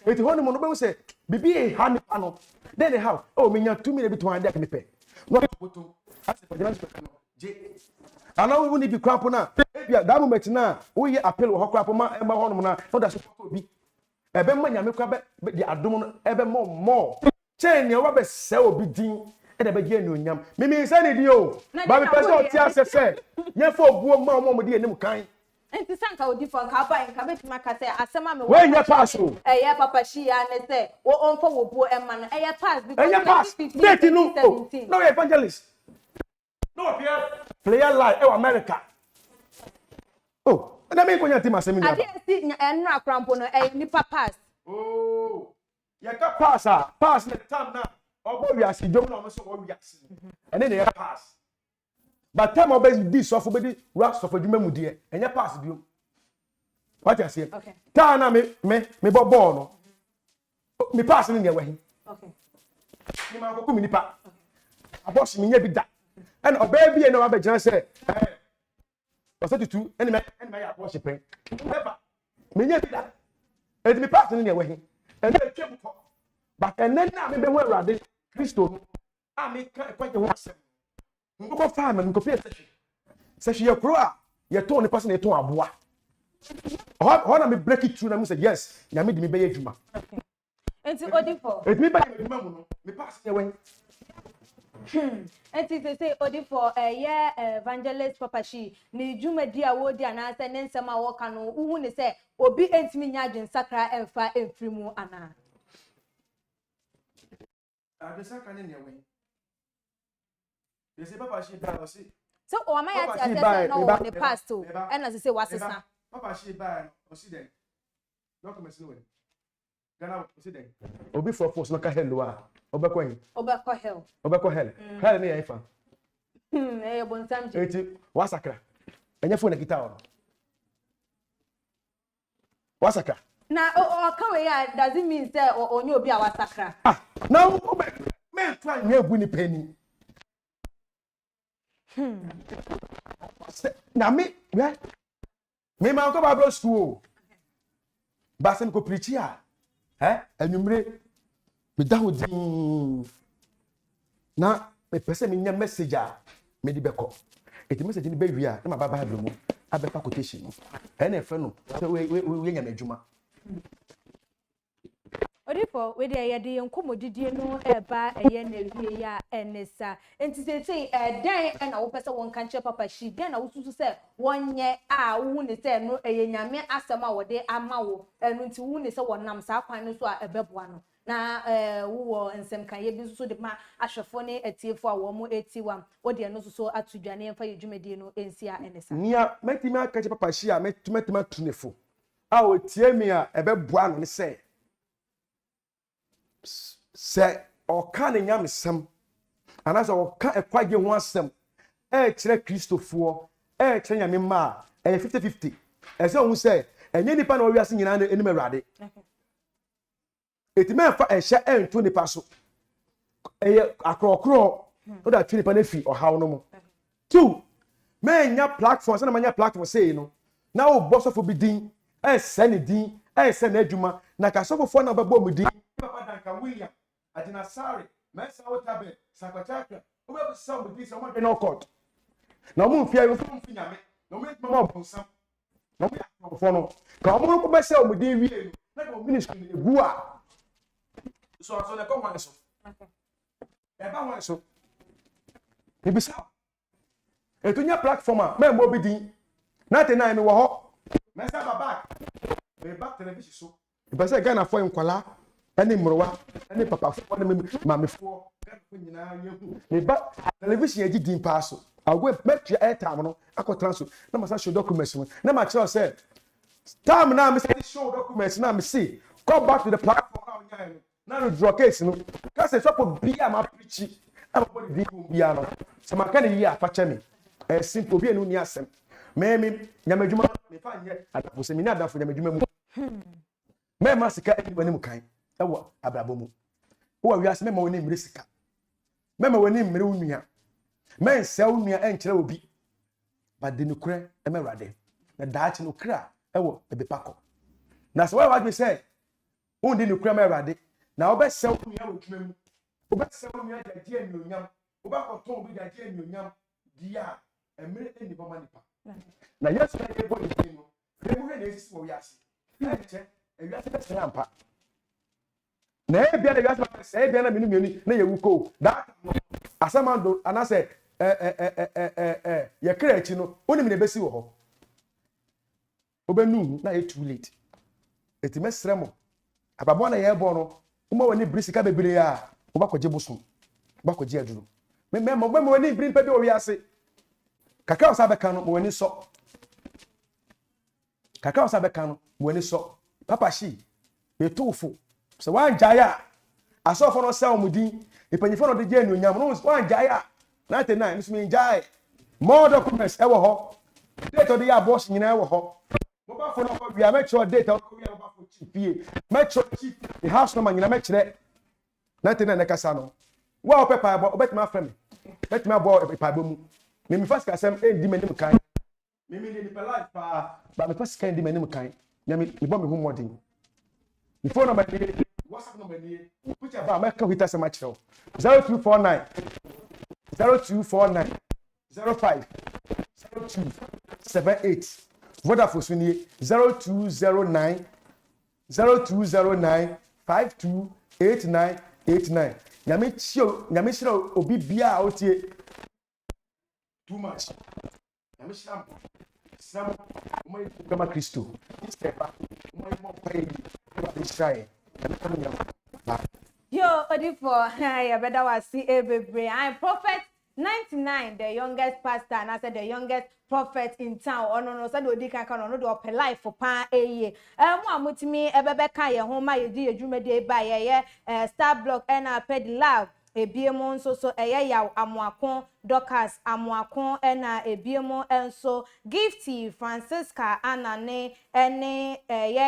eti ho ni mo no be wo se bibi e ha nipa no de how o me nya 2 million bi ton ade ka me pe no boto ase for the je ana wo ni bi kwapo na ebia da moment na wo ye appeal wo kwapo ma ema ho no na no da so obi ebe ma nyame kwa be di adom no ebe mo chain ne wo be se obi din e da be je anyonyam mimi se ne di o ba me pese o ti asese ye fo obuo ma mo di enim kan enti sanka odi fo nka ba nka betima ka se asema me we ye pass o ye papa Shee ya ne se wo onfo wo buo ema no ye pass because date no no evangelist no player live in America. Oh, and I mean when you team asemi na. Ade si enno akrampo no nipa pass. Oh. You got pass the time now. Obo wi asi jom na so wo wi asi. And then you pass. But time obey this so for be rap so for dwuma mu de. Enye pass bio. What you say? Okay. Ta na me bo ball no. Me pass ni we hi. Okay. Ni ma ko mi nipa. Aboss mi nya bi da. And a baby and a baby say, "Osei Tutu, any man ya worshiping." Never. Me nya that. And me pass in your way. And then keep but and then na me be where rade Christo. I me quite a wasem. Ngo farm and go pay session. Session your crow. You turn the person you turn aboa. How na me break it through na me say yes. Na me di me be adwuma. Okay. Enti odifo. Et me ba adwuma mu no. Me pass your way. Enti say odifo evangelist Papa Shee ni dwumadi a wo di anase ne nsem a wo ka no uhu ne say obi entimi nya adwen sakra emfa emfirimu ana adwen sakra ne ne we they say Papa Shee ba o say so o ma ya ti ase no the past o e na say wasesa Papa Shee ba o see dem documents no we Ghana o see dem obi for force no ka hello a obekọ hell hell ne yafa bonsam je eti wasakra enye phone kita o wasakra na okawe ya does it mean say onye obi a wasakra now me try nye bu ni penny na me ma ko Bible school ba se ko preach ya anwumre me da hodin na me pese me nya message a me di beko eti message ni be wi a na ma ba Bible mu abefa quotation no na efe no so we nya na adwuma Odifo we dey yede nkomodidie no eba eye na wie ya enesa enti dan na wo pese won kanche papa Shee dan na wo susu se wonye a wo ne se no eye nyame asem a wode ama wo enu nti wo ne se wonam sa kwan no so a ebeboa no na wo nsem kan ye bi so de ma ahwefo ne atiefo a wo mo etiwam wo de no so atudwane mfa ye dwumedie no ensi a enesa nia metimi akanche papa Shee a metimi tunefo a o tie mi a ebeboa no ne se se oka ne nyamesem anase oka ekwage ho asem kire Kristofo kire nyame ma 50-50 ese ohun se enye nipa na owiase nyina na enim awrade etime fa ehye ento nipa so akrokro o da twi nipa na fi ohaw no mo 2 menya platform se na manya platform say no na wo bosofo bi din se ne din se na adwuma na kasofo na babo mu din papa danka William adina sare mesa wotabe sakwachaka obe so mu dis o no court na mu mfia yo mfi nyame na mu mama obonsam na mu yakofo no ka mu ko be se o mu din wie no na ko ministry ne gu a so na ko wan so e ba wan so e bi sa etunya platform a me mo bi din na te na mi wo ho mesa baba e ba television so e ba se Ghana fo nkwala ani mrowa ani papa fo na mame fo nyina yehu me ba television agi din pa so agwe metri airtime no akotra so na masa show documents no na ma tell say time na me say show documents na me see come back to the platform now nya na no draw case no ka say so bia ma preach am body di bia no so ma kan yi afa che me simple bia no ni asem me nyamadwuma me fa nye adafo se me ni adafo nyamadwuma mu me ma sika ani wani mu kan ewa abrabomu wo wiase me ma woni mmire sika me ma woni mmire unua me nse unua enkire obi ba de nukure e me rade na daachi nukura ewo ebepako na so wa say undi nukure me rade na obe se unua wodwuma mu obe se unua jaje anyonyam oba koton obi jaje anyonyam dia emire eni boma nipa na yesu na ebo ni no emu he na esi wo wiase na che wiase be se ampa na ebia na wiase be se ebia na menu na yewuko that asamando anase ye kra echi no onim na besi wo ho obenu na ye too late etime sremo ababo na ye ebo no uma wani brisika bebere a obakoje boso obakoje aduro me wani brin pe bi o wiase kakao sabe kan no wani so kakao sabe kan no wani so papa Shee betofo so wan jaya asofo no sel mudin ipanyifo no de je anyonyam no wan jaya 99 nso me jaya more documents ewo ho date of the year boss nyina ewo ho mo ba fo no ko bia make sure date of the year mo ba fo chief make sure chief the house number nyina make sure 99 na kasa no wa o pepa bo obetima frame betima bo pepa bo mu me first kasem di manim kan me ni life pa ba me first kan di manim kan nya me bo me hu modern the phone number ni WhatsApp number ni put your ba make we tell match 0249 05 0278 Vodafone suni 0209 528989 nyame shiro obi bia otie too much nyame sham sam mo kama Kristo step mo pay ba shine yo odifo ya beda wasi ebebre I'm Prophet 99 the youngest pastor and I said the youngest prophet in town ono no said odi kan kan no do open life for pa eye mo amutimi ebebe kan ye ho ma ye di edwumade ba ye Star Block and Ped Love ebiemo nso so yaw amoakon Dorcas amoakon na ebiemo enso Gifty Francisca Anane ene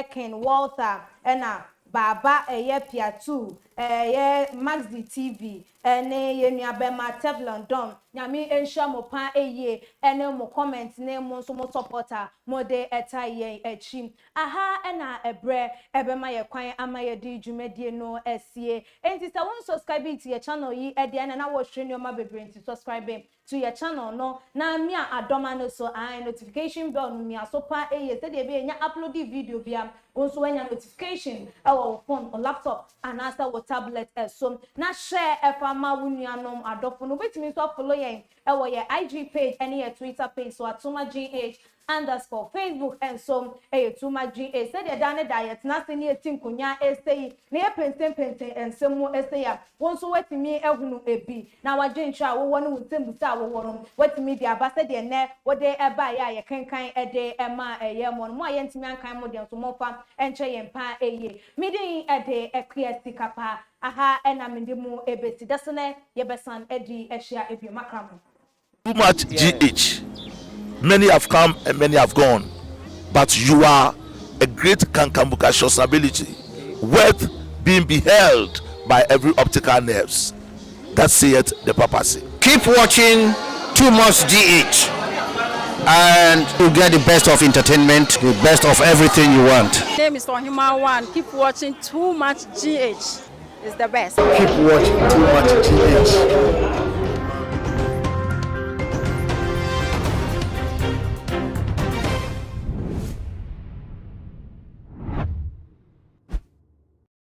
Ken Walter na Baba Piatu Maxi TV ene yenuabema Teflon Don nyame ensha mo pa ene mo comment ne mo so mo supporter mo de etaye echi aha na ebre ebema ye kwan ama ye di dwumadie no esie enti se won subscribe to your channel yi e de na wo hwe ne ma bebre enti subscribe to your channel no na mi adoma no so notification bell no mi asopa se de be nya upload video bia onso wanya notification our phone or laptop and answer or tablet so na share efama wunuanom adofo no betimi so follow yen your IG page and your Twitter page so atuma GH_ Facebook and so tuma GH said the dane diet na se ne tinkonya estay na penten ensemu estay a wonso wetimi ehunu ebi na wagentra wo wonu wutembuta wo wono wetimi dia ba said the ne wode eba ya kenkan ede ema mo mo ayentimi ankan mo de so mo fa enche yen pa midin ede ekwesi kapa aha ena mendimu ebeti dasene yebesan edi ehia ebi makramo. Too much GH. Many have come and many have gone, but you are a great kankamuka ability, worth being beheld by every optical nerves. That saith the papacy. Keep watching Too Much GH, and you get the best of entertainment, the best of everything you want. My name is Ohima One. Keep watching Too Much GH. It's the best. Keep watching Too Much GH.